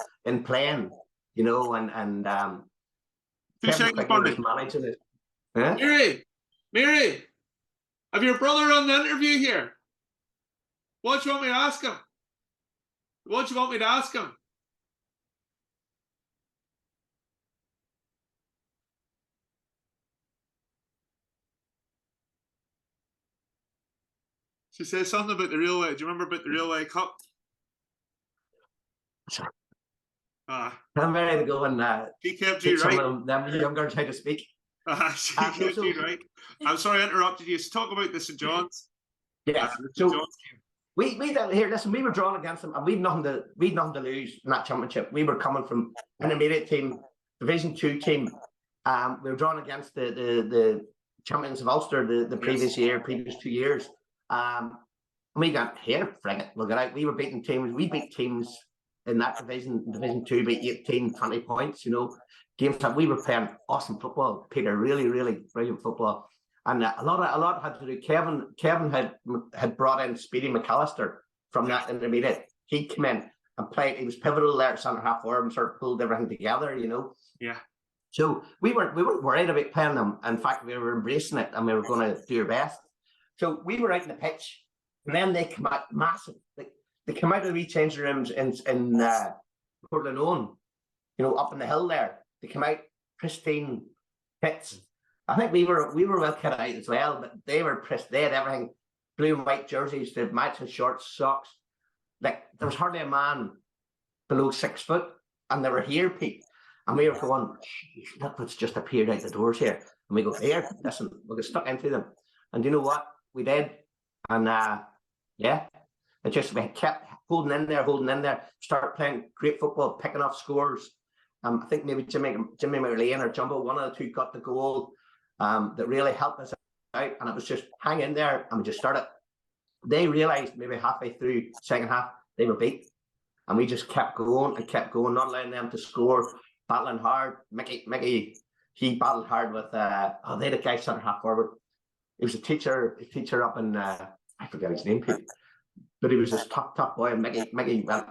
playing. And 2 seconds, Barney. Managing it. Huh? Mary, have your brother on the interview here? What do you want me to ask him? She says something about the Railway. Do you remember about the Railway Cup? I'm ready to go and she kept you right. Some of them younger try to speak. She kept you right. I'm sorry I interrupted you. Talk about the St. John's. Yeah. We here. Listen, we were drawn against them, and we'd nothing to lose in that championship. We were coming from intermediate team, Division 2 team. We were drawn against the champions of Ulster the previous 2 years. And we got here, frig it, look at it. We were beating teams. We beat teams in that Division 2 by 18, 20 points. Games that we were playing awesome football, Peter. Really, really brilliant football. And a lot had to do. Kevin had brought in Speedy McAllister from that intermediate. He came in and played. He was pivotal there at centre half forward and sort of pulled everything together. Yeah. So we weren't worried about playing them. In fact, we were embracing it and we were going to do our best. So we were out in the pitch, and then they come out massive. They come out of the wee changing rooms in Portland, up in the hill there. They come out pristine pits. I think we were well cut out as well, but they were pristine. They had everything, blue and white jerseys, the matching shorts, socks. There was hardly a man below 6 foot, and they were here, Pete. And we were going, look what's just appeared out the doors here. And we go, here, listen, we'll get stuck into them. And you know what? We did. And we kept holding in there, start playing great football, picking off scores. I think maybe Jimmy McLean or Jumbo, one of the two, got the goal that really helped us out, and it was just hang in there, and we just started. They realised maybe halfway through second half they were beat, and we just kept going, not allowing them to score, battling hard. Mickey, he battled hard with they had a guy centre half forward. He was a teacher up in I forget his name, but he was this top boy, and Mickey went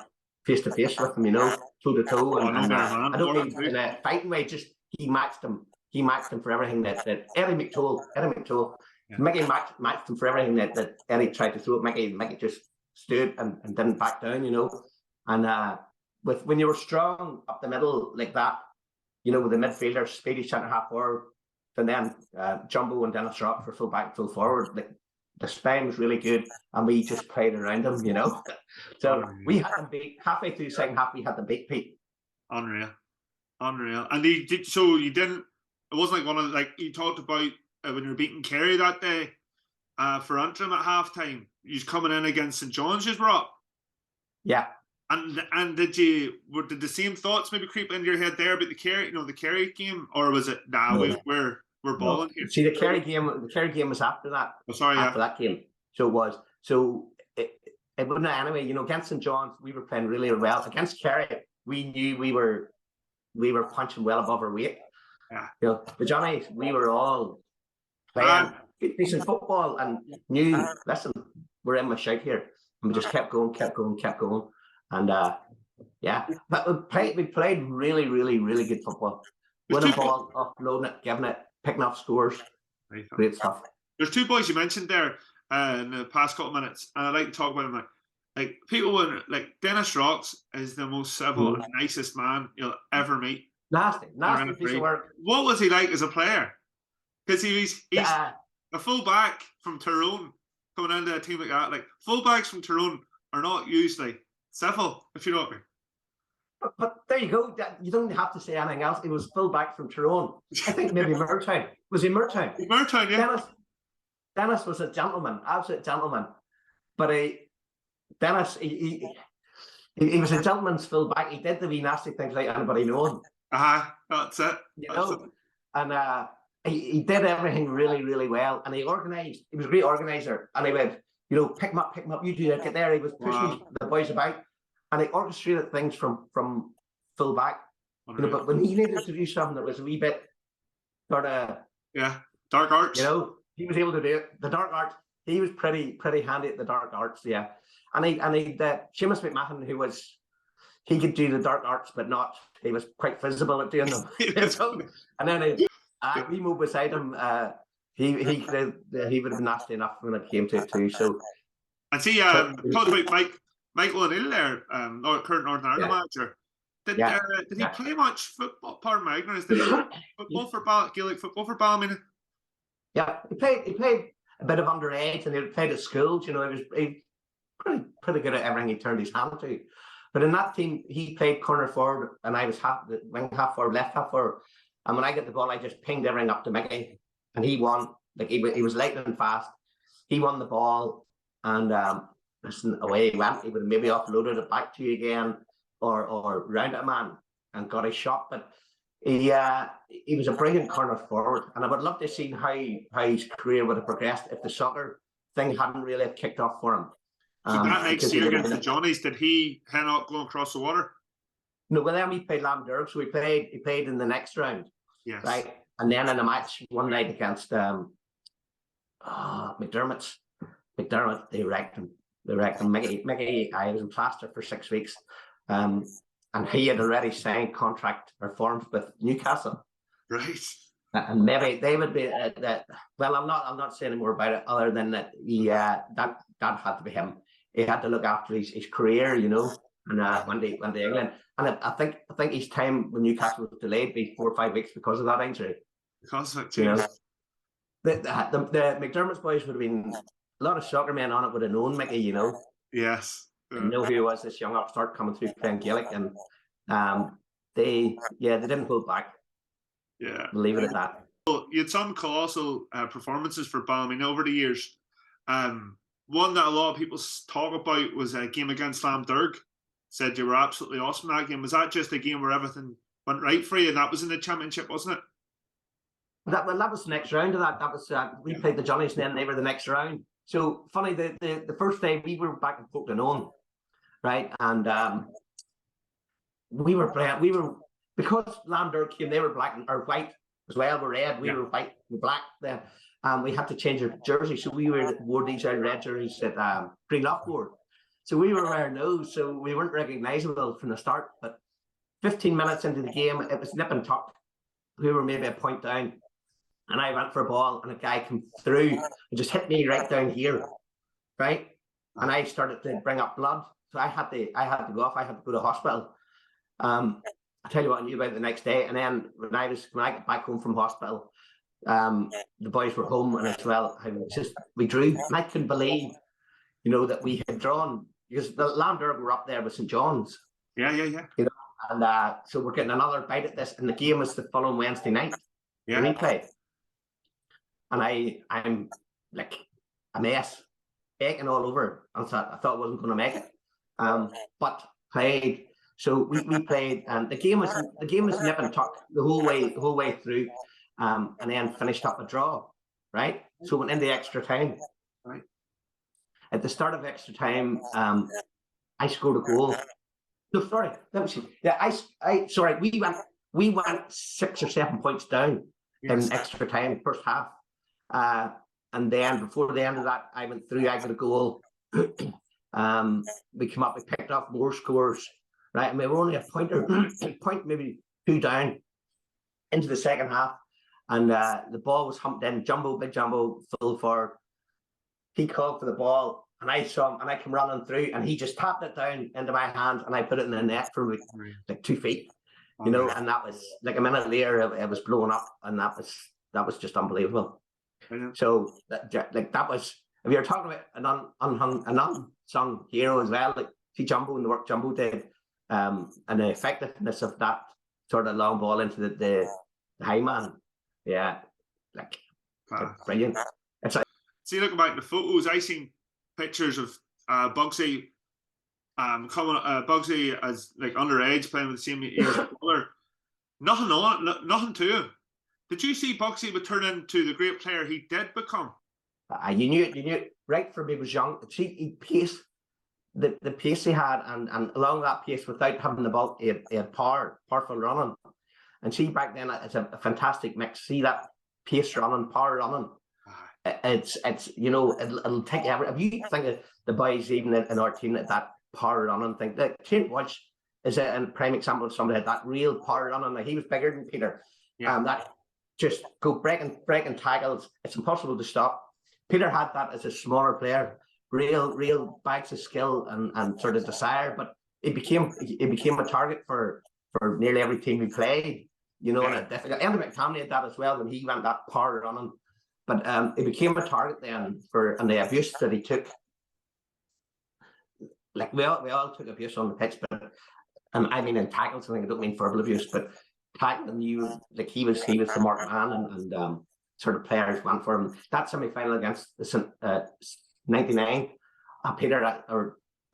face to face with him, toe to toe, and I don't mean in a fighting way, just he matched him for everything that Eddie McToole. Yeah. Mickey matched him for everything that Eddie tried to throw at Mickey. Mickey just stood and didn't back down, And when you were strong up the middle like that, with the midfielders, speedy centre half forward, and then Jumbo and Dennis Rock for full back, full forward, like the spine was really good, and we just played around them, So we had them beat halfway through the second half. We had them beat Pete. Unreal. And you did, so you didn't. It wasn't like one of you talked about when you were beating Kerry that day for Antrim at halftime. You was coming in against St John's, you brought. Yeah. And did the same thoughts maybe creep into your head there about the Kerry game, or was it we're balling here? See, the Kerry game was after that. Oh, sorry, after that game. So it was. So it wouldn't anyway. Against St John's, we were playing really well. Against Kerry, we knew we were punching well above our weight. Yeah. The Johnnies, we were all playing decent football and knew. Listen, we're in my shite here, and we just kept going, and but we played really, really, really good football. Winning ball, offloading it, giving it, picking off scores. Great stuff. There's two boys you mentioned there in the past couple of minutes, and I'd like to talk about them. Like people would Dennis Rocks is the most civil, nicest man you'll ever meet. Nasty piece of work. What was he like as a player? Because he's a full back from Tyrone coming into a team like that. Like full backs from Tyrone are not usually civil, if you know what I mean. But there you go. You don't have to say anything else. He was full back from Tyrone. I think maybe Mertown. Was he Mertown? Mertown, yeah. Dennis was a gentleman, absolute gentleman. But Dennis, he was a gentleman's full back. He did the wee nasty things like anybody knows. That's it. And he did everything really, really well. And he organised. He was a great organiser. And he would, pick him up. You do that. Get there. He was pushing the boys about, and he orchestrated things from full back. But when he needed to do something that was a wee bit sort of dark arts. He was able to do it. The dark arts. He was pretty handy at the dark arts. Yeah. And he Seamus McMahon, he could do the dark arts, but not. He was quite visible at doing them. And then we moved beside him. He would have been nasty enough when it came to it too. So, and see, talked about Michael O'Neill there, current Northern Ireland manager. Did he play much football? Pardon my ignorance. Did he play football for Gaelic football for Ballymena? Yeah, he played a bit of underage, and he played at schools. He was pretty good at everything he turned his hand to. But in that team, he played corner forward, and I was wing half forward, left half forward. And when I get the ball, I just pinged everything up to Mickey, and he won. He was lightning fast. He won the ball, and away he went. He would have maybe offloaded it back to you again, or round a man and got a shot. But he was a brilliant corner forward, and I would love to see how his career would have progressed if the soccer thing hadn't really kicked off for him. So that next year against the Johnnies, did he head up going across the water? No, well then we played Lamderg, so he played in the next round. Yes. Right. And then in a match one night against McDermott, they wrecked him. Mickey, I was in plaster for 6 weeks. And he had already signed contract or forms with Newcastle. Right. And maybe they would be well, I'm not saying any more about it other than that that had to be him. He had to look after his career, and went to England. And I think his time when Newcastle was delayed by 4 or 5 weeks because of that injury. Because of it, the McDermott's boys would have been a lot of soccer men on it would have known Mickey, Yes. Know who he was, this young upstart coming through playing Gaelic, and they didn't hold back. Yeah. We'll leave it at that. Well, you had some colossal performances for Ballymena over the years. one that a lot of people talk about was a game against Lamderg. Said you were absolutely awesome that game. Was that just a game where everything went right for you, and that was in the championship, wasn't it? That was the next round of that. That was we played the Johnnies, and then they were the next round. So funny, the first day we were back in Portland, right, and we were playing. Because Lamderg came, they were black or white as well. We're red. We were white and black then. We had to change our jersey, so we wore these red jerseys that Green Lock wore. So we were wearing those, so we weren't recognisable from the start. But 15 minutes into the game, it was nip and tuck. We were maybe a point down, and I went for a ball, and a guy came through and just hit me right down here, right? And I started to bring up blood, so I had to go off. I had to go to hospital. I tell you what I knew about it the next day, and then when I got back home from hospital, the boys were home, and as well, we drew, and I couldn't believe, that we had drawn, because the Lamderg were up there with St. John's. Yeah. And so we're getting another bite at this, and the game was the following Wednesday night. Yeah. Replay. And I'm like a mess, aching all over. I thought I wasn't going to make it, but played. So we played, and the game was nip and tuck the whole way through, and then finished up a draw, right? So went into extra time. Right. At the start of extra time, I scored a goal. No, sorry, let me see. Yeah, sorry. We went 6 or 7 points down in extra time, first half, and then before the end of that, I went through. I got a goal. We came up. We picked up more scores. Right, and we were only a point maybe two down into the second half, and the ball was humped in. Big Jumbo, full forward. He called for the ball, and I saw him, and I came running through, and he just tapped it down into my hand, and I put it in the net for like 2 feet, and that was like a minute later, it was blowing up, and that was just unbelievable. So that was, if you're talking about an unsung hero as well, like see Jumbo and the work Jumbo did. And the effectiveness of that sort of long ball into the high man, like brilliant. It's like, see, looking back at the photos, I seen pictures of Bugsy, Bugsy as like underage playing with the same age as brother. Nothing to him. Did you see Bugsy would turn into the great player he did become? You knew it right from he was young. See, he paced. The pace he had, and along that pace, without having the ball, he had powerful running. And see, back then, it's a fantastic mix. See that pace running, power running. It's it'll take every. If you think of the boys even in our team that power running thing, that Kent Walsh is a prime example of somebody that real power running. Like, he was bigger than Peter. That just go breaking tackles. It's impossible to stop. Peter had that as a smaller player. Real bags of skill and sort of desire, but it became a target for nearly every team we played, and Andy McCann had that as well when he went that power running, but it became a target then and the abuse that he took. Like we all took abuse on the pitch, but I mean in tackles. I don't mean verbal abuse, but tackling you, like he was the marked man, and sort of players went for him. That semi-final against the 99,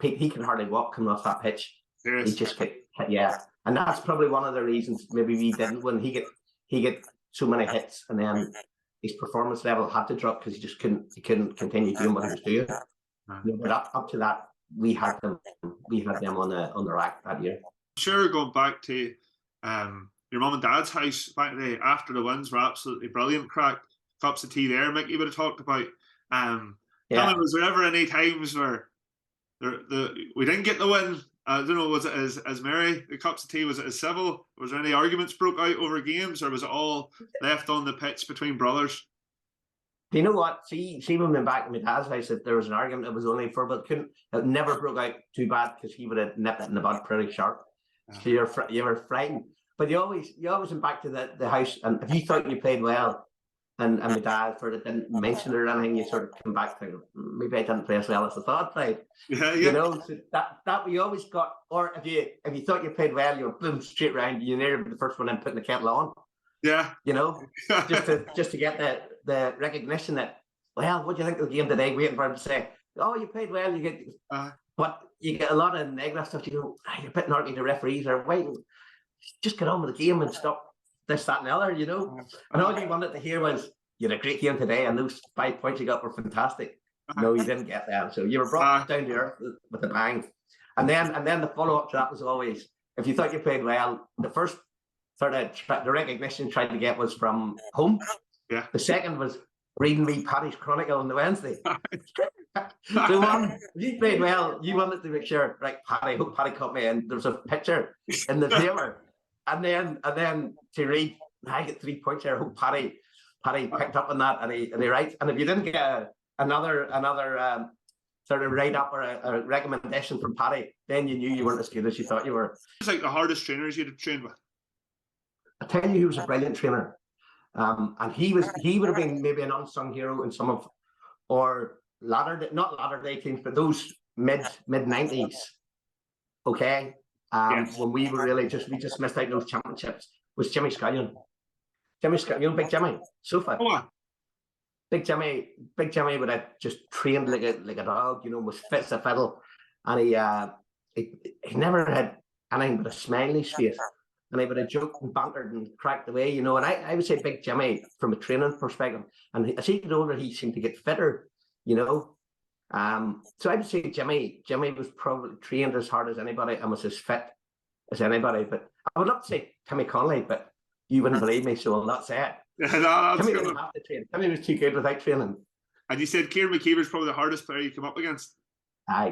Pete, he could hardly walk coming off that pitch. Yes. He just hit, and that's probably one of the reasons maybe we didn't win. He get so many hits, and then his performance level had to drop because he couldn't continue doing what he was doing. But up to that, we had them on the rack that year. Sure, going back to your mum and dad's house back there after the wins were absolutely brilliant. Cracked cups of tea there. Mickey would have talked about. Was there ever any times where we didn't get the win? I don't know, was it as merry, the cups of tea, was it as civil? Was there any arguments broke out over games, or was it all left on the pitch between brothers? Do you know what? See when we went back to my dad's house, if there was an argument, it was only for, but it never broke out too bad because he would have nipped it in the bud pretty sharp. So you were frightened. But you always went back to the house, and if you thought you played well, and my dad sort of didn't mention it or anything, you sort of come back to maybe I didn't play as well as I thought I played. So that we always got. Or if you thought you played well, you were boom straight round. You nearly the first one in putting the kettle on. Just to get the recognition that, well, what do you think of the game today? Waiting for him to say, oh, you played well, you get, but you get a lot of negative stuff. You go, you're a bit narky to referees, or wait, just get on with the game and stop this, that, and the other, you know. And all you wanted to hear was, you had a great game today, and those 5 points you got were fantastic. No, you didn't get that. So you were brought down to earth with a bang. And then the follow-up to that was always, if you thought you played well, the first sort of the recognition tried to get was from home. Yeah. The second was reading me Paddy's Chronicle on the Wednesday. So one, if you played well, you wanted to make sure, right, Paddy, hope Paddy caught me, and there was a picture in the paper. And then to read, I get 3 points here, hope Paddy picked up on that, and he writes. And if you didn't get another sort of write up or a recommendation from Paddy, then you knew you weren't as good as you thought you were. It's like the hardest trainers you'd have trained with. I tell you, he was a brilliant trainer, and he would have been maybe an unsung hero in some of, or not latter day teams, but those mid 90s. Okay, when we were really just missed out on those championships, was Jimmy Scullion. Big Jimmy, Sofa. Oh, wow. Big Jimmy would have just trained like a dog, you know, was fit as a fiddle, and he never had anything but a smile in his face, and he would have joked and bantered and cracked away, you know. And I would say Big Jimmy from a training perspective, and as he got older, he seemed to get fitter, you know. So I would say Jimmy was probably trained as hard as anybody and was as fit as anybody. But I would love to say Timmy Connolly, but you wouldn't believe me, so I'll not say it. Timmy didn't have to train. Timmy was too good without training. And you said Kieran McKeever's probably the hardest player you come up against.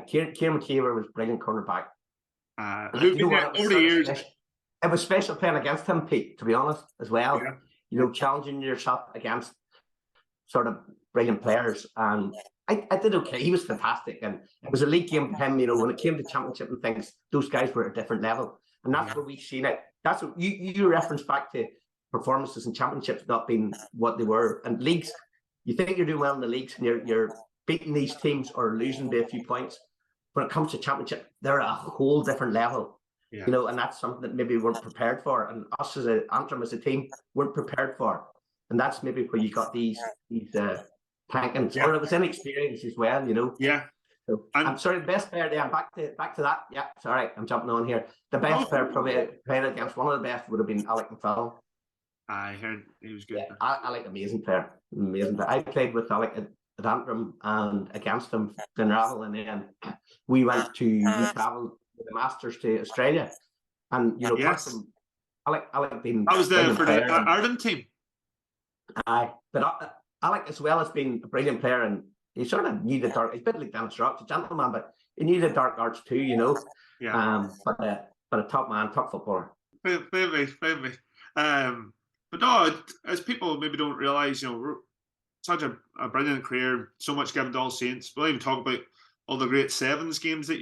Kieran McKeever was brilliant cornerback. It was special playing against him, Pete, to be honest, as well. Yeah. You know, challenging yourself against sort of brilliant players. And I did okay. He was fantastic. And it was a league game for him, you know, when it came to championship and things, those guys were at a different level. And that's where we've seen it. That's what you reference back to performances and championships not being what they were. And leagues, you think you're doing well in the leagues and you're beating these teams or losing by a few points. When it comes to championship, they're at a whole different level. Yeah. You know, and that's something that maybe we weren't prepared for. And us as Antrim as a team weren't prepared for. And that's maybe where you got these tankings. Or it was inexperience as well, you know. Yeah. So, I'm sorry, the best player there, back to that. Yeah, sorry, I'm jumping on here. The best player probably played against one of the best would have been Alec McFadden. I heard he was good. Yeah, Alec, amazing player. I played with Alec at Antrim and against him in Ravel, and then we travelled with the Masters to Australia. And, you know, Alec being... I was there for the Ireland team. Aye, but Alec as well has been a brilliant player, and he sort of knew the dark. He's a bit like Dennis Rock's a gentleman, but he knew the dark arts too, you know. Yeah. But a top man, top footballer. Maybe. But no, as people maybe don't realise, you know, such a brilliant career, so much given to All Saints. We'll even talk about all the great sevens games that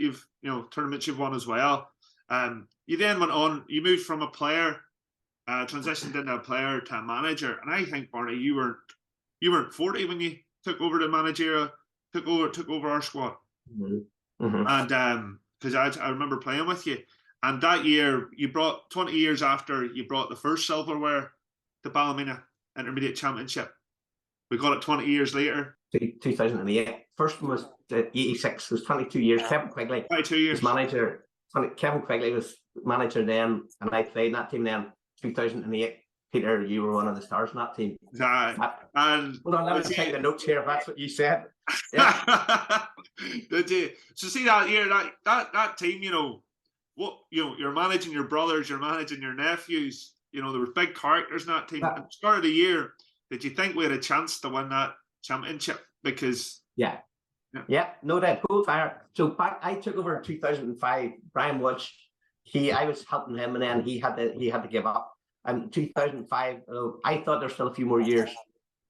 tournaments you've won as well. You then went on. You moved from a player, transitioned into a player to a manager, and I think, Barney, you weren't 40 when you took over the managerial, took over our squad. Mm-hmm. And because I remember playing with you, and that year you brought 20 years after you brought the first silverware to Ballymena Intermediate Championship. We got it 20 years later. 2008. First one was 86. It was 22 years. Kevin Quigley 22 years. Was manager. Kevin Quigley was manager then, and I played in that team then. 2008. Peter, you were one of the stars in that team. And hold on, let me take the notes here if that's what you said. Yeah. Did you? So see that year, that team, you know, you're managing your brothers, you're managing your nephews. You know, there were big characters in that team. At the start of the year, did you think we had a chance to win that championship? Because yeah, no doubt, full fire. So I took over in 2005. Brian Woods, I was helping him, and then he had to give up. And 2005, I thought there's still a few more years.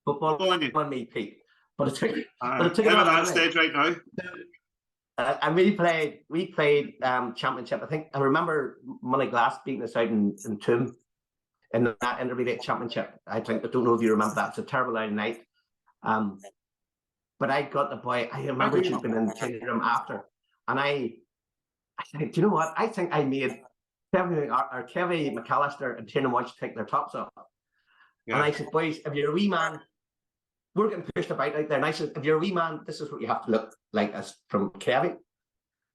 Football on me, Pete. But it took at that stage right now. And we played championship. I remember Money Glass beating us out in Toom in that intermediate championship. I don't know if you remember that. It's a terrible night. But I got the boy. I remember she'd been in the changing room after, and I said, do you know what? I think I made Kevin McAllister and Tiernan Walsh take their tops off. Yeah. And I said, boys, if you're a wee man, we're getting pushed about out there. And I said, if you're a wee man, this is what you have to look like as from Kerry.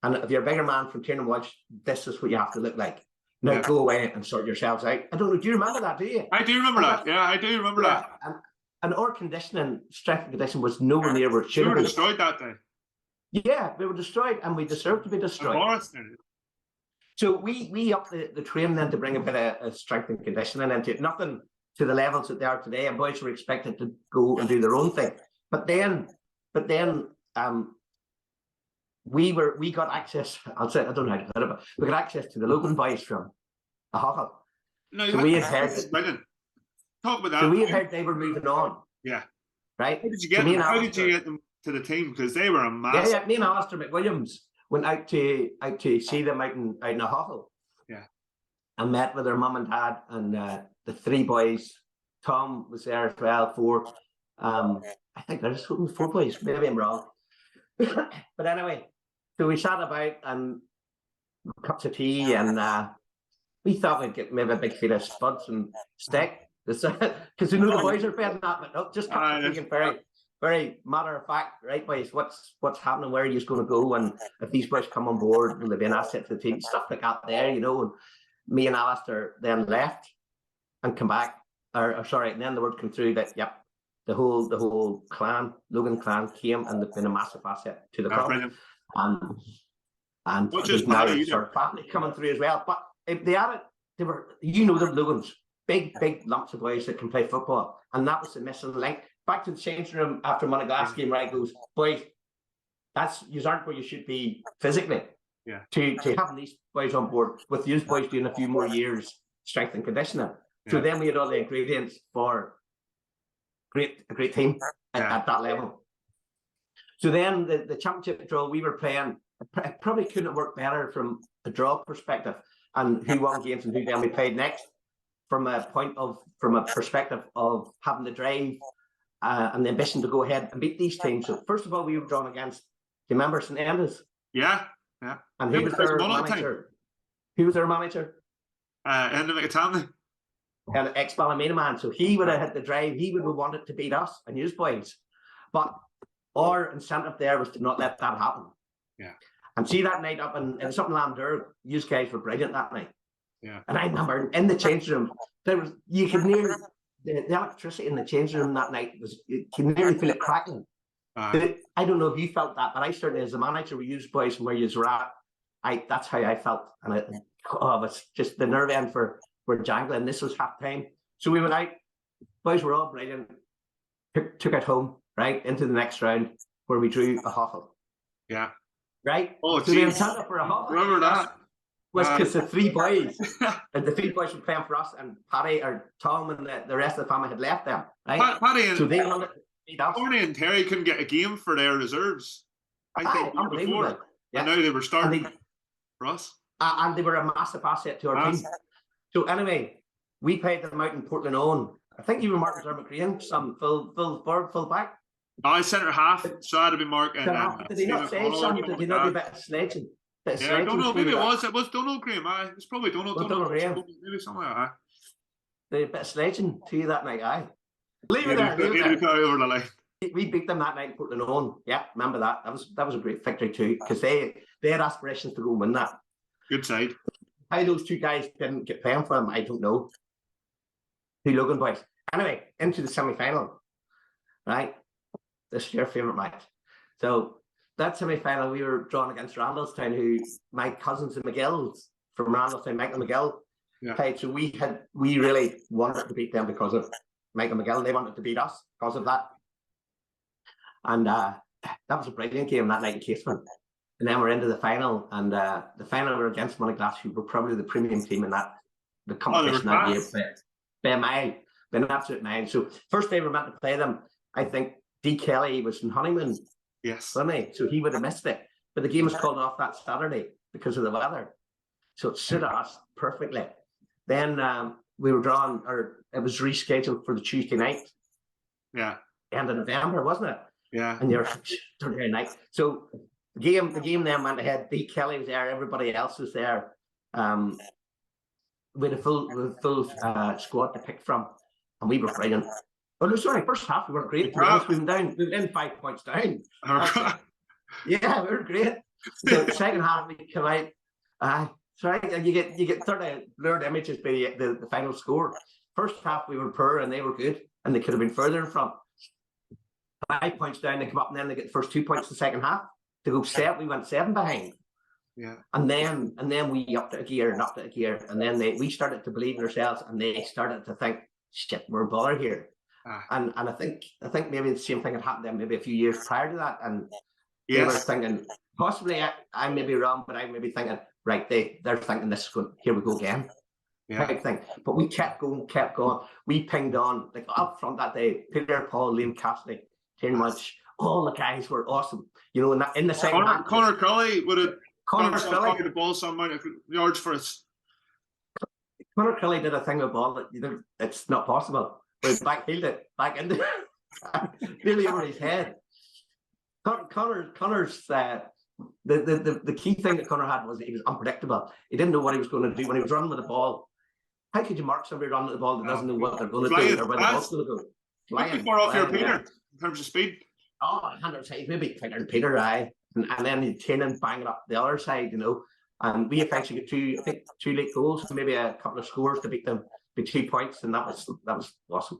And if you're a bigger man from Tiernan Walsh, this is what you have to look like. Now go away and sort yourselves out. I don't know. Do you remember that, do you? I do remember that. Yeah, I do remember that. And our conditioning, strength and conditioning was nowhere near where it should have been. We were destroyed that day. Yeah, we were destroyed and we deserved to be destroyed. So we upped the training then to bring a bit of strength and conditioning into it. Nothing to the levels that they are today, and boys were expected to go and do their own thing. But then we got access. I'll say, I don't know how to put it, but we got access to the Logan boys from a Huckle. No, so we had heard. Talk about that. So we had heard they were moving on. Yeah. Right. How did you get them? How did you get them to the team? Because they were a massive. Yeah, me and Alistair McWilliams went out to see them out in a Huckle. Yeah. And met with their mum and dad and the three boys. Tom was there as well. Four. I think there's 4 boys. Maybe I'm wrong. But anyway, so we sat about and cups of tea, and we thought we'd get maybe a big feed of spuds and steak, because we know the boys are betting that, but no, just cups of tea and very, very matter of fact, right, boys? What's happening? Where are you going to go? And if these boys come on board, will they be an asset to the team? Stuff like that there, you know. And me and Alistair then left and come back, or sorry, and then the word came through that the whole clan, Logan clan, came and they've been a massive asset to the club. And there's now sort of family coming through as well. But if they added, they were, you know, the Logans, big lumps of boys that can play football, and that was the missing link. Back to the changing room after Monagas game, right? Goes, boys, you aren't where you should be physically. Yeah. To having these boys on board, with these boys doing a few more years strength and conditioning. So then we had all the ingredients for a great team at that level. So then the championship draw we were playing, it probably couldn't have worked better from a draw perspective, and who won games and who then we played next, from a perspective of having the drive and the ambition to go ahead and beat these teams. So first of all, we were drawn against, do you remember St Enda's? Yeah. And who was their manager? Who was their manager? Enda McCann. An ex-Ballymena man, so he would have hit the drive. He would have wanted to beat us and use boys, but our incentive there was to not let that happen. Yeah. And see that night up in something Landor, you guys were brilliant that night. Yeah. And I remember in the changing room, you could nearly the electricity in the changing room that night you could nearly feel it crackling. I don't know if you felt that, but I certainly, as a manager, we used boys from where you were at. That's how I felt, and it was just the nerve end for. We're jangling. This was half time. So we went out. Boys were all brilliant. Took it home, right, into the next round where we drew a huddle. Yeah. Right? Oh, so the incentive for a huddle. Remember that? Was because the 3 boys, and the 3 boys were playing for us, and Paddy or Tom and the rest of the family had left them, right? Paddy and, so they wanted to beat us. Barney and Kerry couldn't get a game for their reserves. I think before. Yeah. And now they were starting for us. And they were a massive asset to our team. So anyway, we played them out in Portland Owen. I think you were Martin Dermot Green, some full back. I centre half, so I'd have been Mark. Did he not say something? Did he not do a bit of sledging? I don't know. Maybe it was Donald Graham. It was probably Donald Graham. Maybe something like that. Did a bit of sledging to you that night, aye. Leave it there. Over the line. We beat them that night in Portland Owen. Yeah, remember that. That was a great victory too, because they had aspirations to go and win that. Good side. How those 2 guys didn't get playing for them, I don't know. 2 Logan boys. Anyway, into the semi-final, right? This is your favourite match. So that semi-final, we were drawn against Randallstown, who my cousins and McGill's from Randallstown, Michael McGill, played. So we really wanted to beat them because of Michael McGill. They wanted to beat us because of that. And that was a brilliant game that night in Casement. And then we're into the final, and the final were against Monagas, who were probably the premium team in the competition that year by a mile, by an absolute mile. So first day we were meant to play them, I think D. Kelly was in honeymoon. Yes. Wasn't he? So he would have missed it. But the game was called off that Saturday because of the weather. So it suited us perfectly. Then we were drawn, or it was rescheduled for the Tuesday night. Yeah. End of November, wasn't it? Yeah. And you're Saturday night. So the game then went ahead. D. Kelly was there. Everybody else was there. With a full squad to pick from, and we were brilliant. Oh no, sorry. First half we weren't great. To be honest, we went in 5 points down. Yeah, we were great. The second half we come out. Sorry, and you get sort of blurred images by the final score. First half we were poor and they were good, and they could have been further in front. 5 points down, they come up and then they get the first 2 points the second half. To go 7, we went 7 behind. Yeah. And then we upped it a gear, and then we started to believe in ourselves, and they started to think, shit, we're bother here. And I think maybe the same thing had happened then maybe a few years prior to that, and they were thinking, possibly I may be wrong, but I may be thinking, right, they're thinking this is going, here we go again. Type thing. But we kept going. We pinged on, like up front that day, Peter, Paul, Liam Cassidy, Tiernan Much, all the guys were awesome. You know, in the second half. Conor Cully would have the ball some amount of yards for us. Conor Cully did a thing with the ball that it's not possible. But he backfield it back into nearly over his head. Conor's the key thing that Conor had was that he was unpredictable. He didn't know what he was going to do when he was running with the ball. How could you mark somebody running with the ball that doesn't know what they're going to do or where the ball's going to go? Flying off your Peter in terms of speed. Oh, 100%. Maybe quicker than Peter, and then Tiernan banging up the other side, you know. And we eventually got two late goals, maybe a couple of scores to beat them by 2 points, and that was awesome.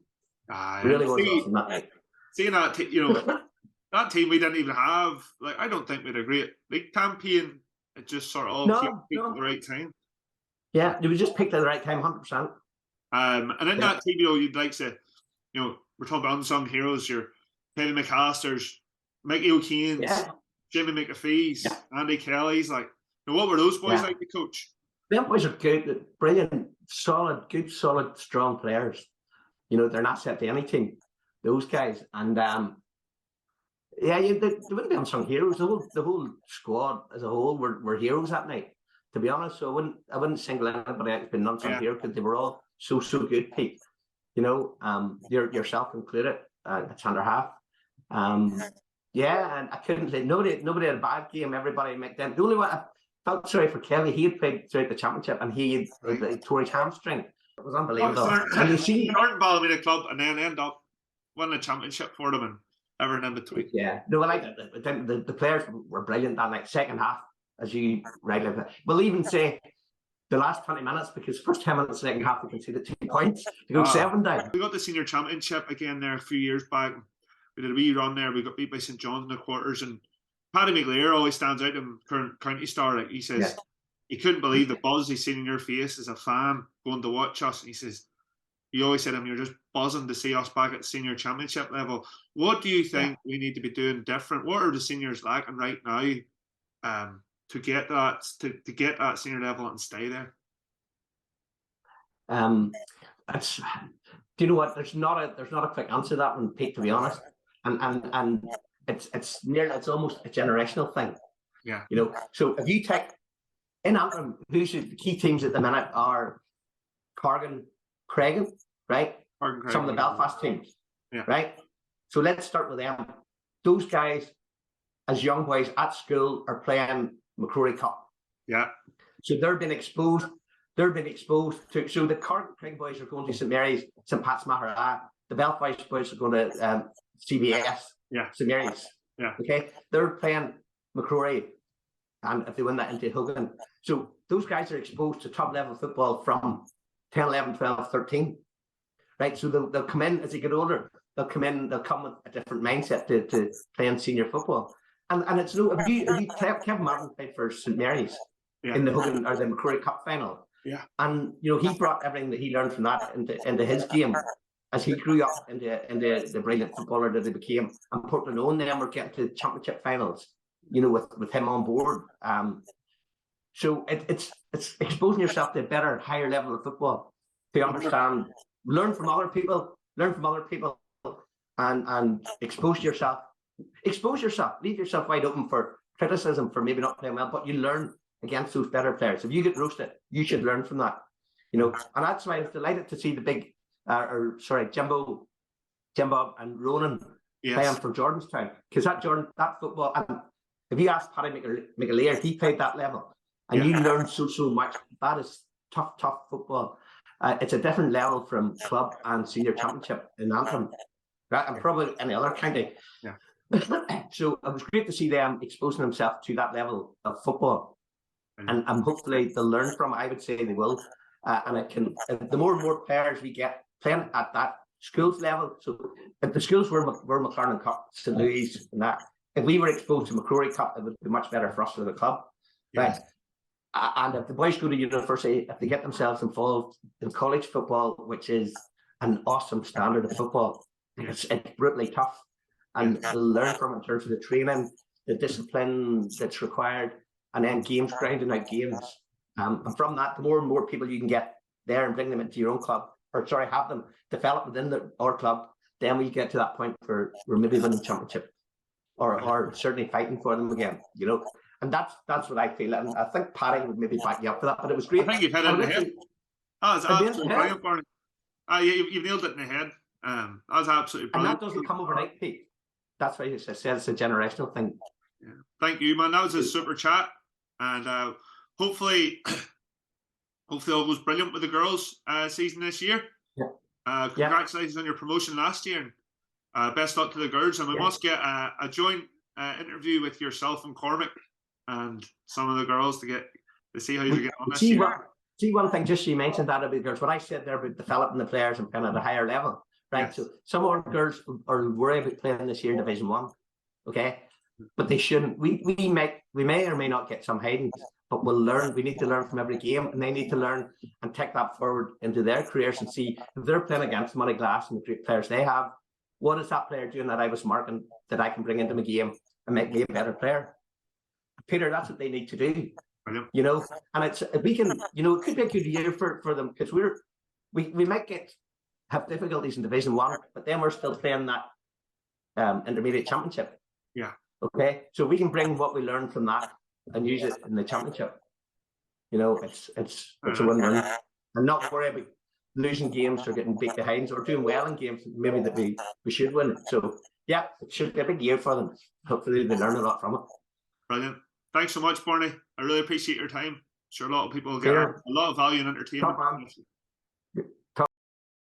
Really was awesome that night. Seeing that, that team we didn't even have. Like, I don't think we had a great league campaign. It just sort of all peaked at the right time. Yeah, it was just picked at the right time, 100%. And in that team, you'd like to, we're talking about unsung heroes. Your Kevin McAllister's, Mickey O'Kane's, Jimmy McAfee's, Andy Kelly's. Like, what were those boys like to coach? Them boys are good, brilliant, solid, strong players. They're not set to any team. Those guys, and they wouldn't be unsung heroes. The whole squad as a whole were heroes that night. To be honest, so I wouldn't single anybody out as being unsung hero because they were all so good, Pete. Yourself included, at centre half. And I couldn't say nobody had a bad game. Everybody made them. The only one I felt sorry for Kelly. He had played throughout the championship and he tore his hamstring. It was unbelievable. And you see, start Ballymena club and then end up winning a championship for them and everything in between. Yeah, no, I like it. The players were brilliant that night. Second half, as you rightly put. We'll even say the last 20 minutes, because first 10 minutes, second half, we conceded 2 points to go 7 down. We got the senior championship again there a few years back. We did a wee run there. We got beat by St John's in the quarters, and Paddy McLear always stands out in current county star. Like he says, he couldn't believe the buzz he's seen in your face as a fan going to watch us. And he says, you always said to him, you're just buzzing to see us back at the senior championship level. What do you think we need to be doing different? What are the seniors lacking right now to get that senior level and stay there? Do you know what? There's not a quick answer to that one, Pete, to be honest. And it's almost a generational thing. Yeah. So if you take in Antrim, the key teams at the minute are Corgan, Craigan, right? Some of the Belfast teams. Yeah. Right? So let's start with them. Those guys, as young boys at school, are playing McCrory Cup. Yeah. So they're being exposed to. So the Corgan Craig boys are going to St Mary's, St Pat's Mahara. The Belfast boys are going to CBS, St Mary's. Yeah. Okay. They're playing McCrory, and if they win that into Hogan. So those guys are exposed to top level football from 10, 11, 12, 13. Right. So they'll come in as they get older. They'll come with a different mindset to playing senior football. And it's if you Kevin Martin played for St Mary's in the Hogan or the McCrory Cup final. Yeah. And he brought everything that he learned from that into his game as he grew up into the brilliant footballer that he became. And Portland and them were getting to championship finals, with him on board. So it's exposing yourself to a better, higher level of football to understand, learn from other people, and expose yourself. Leave yourself wide open for criticism for maybe not playing well, but you learn against those better players. If you get roasted, you should learn from that. And that's why I was delighted to see the big, Jimbo and Ronan playing for Jordanstown, because that football. And if you ask Paddy McAleer, he played that level, and you learn so much. That is tough football. It's a different level from club and senior championship in Antrim. right? And probably any other county. Yeah. So it was great to see them exposing themselves to that level of football. And hopefully they'll learn from it. I would say they will. And it can, the more and more players we get playing at that schools level. So if the schools were McLaren Cup, St. Louis, and that, if we were exposed to McCrory Cup, it would be much better for us as a club. Right. And if the boys go to university, if they get themselves involved in college football, which is an awesome standard of football, it's brutally tough. And they'll learn from it in terms of the training, the discipline that's required, and then games, grinding out games. And from that, the more and more people you can get there and bring them into your own club, or sorry, have them develop within our club, then we get to that point where we're maybe winning the championship, or certainly fighting for them again, you know. And that's what I feel. And I think Paddy would maybe back you up for that, but it was great. I think you've hit it in the head. Oh, it's absolutely brilliant, Barney. You've nailed it in the head. That was absolutely brilliant. And that doesn't come overnight, Pete. That's why I said it's a generational thing. Yeah. Thank you, man. That was a super chat. And hopefully all goes brilliant with the girls season this year. Yeah. Congratulations on your promotion last year. And best luck to the girls. And we must get a joint interview with yourself and Cormac and some of the girls to see how you get on this year. See, one thing, just you mentioned that about the girls. What I said there about developing the players and playing at a higher level, right? Yes. So some of our girls are worried about playing this year in Division 1, okay? But they shouldn't. We may or may not get some hidings, but we'll learn. We need to learn from every game, and they need to learn and take that forward into their careers and see if they're playing against Money Glass and the great players they have. What is that player doing that I was marking that I can bring into my game and make me a better player? Peter, that's what they need to do. You know, and it's we can, you know, it could be a good year for them because we might have difficulties in Division 1, but then we're still playing that intermediate championship. Yeah. Okay, so we can bring what we learned from that and use it in the championship. You know, it's a win-win, and not worry about losing games or getting beat behind or doing well in games maybe that we should win. So yeah, it should be a big year for them. Hopefully they learn a lot from it. Brilliant. Thanks so much, Barney. I really appreciate your time. I'm sure a lot of people get a lot of value in entertainment.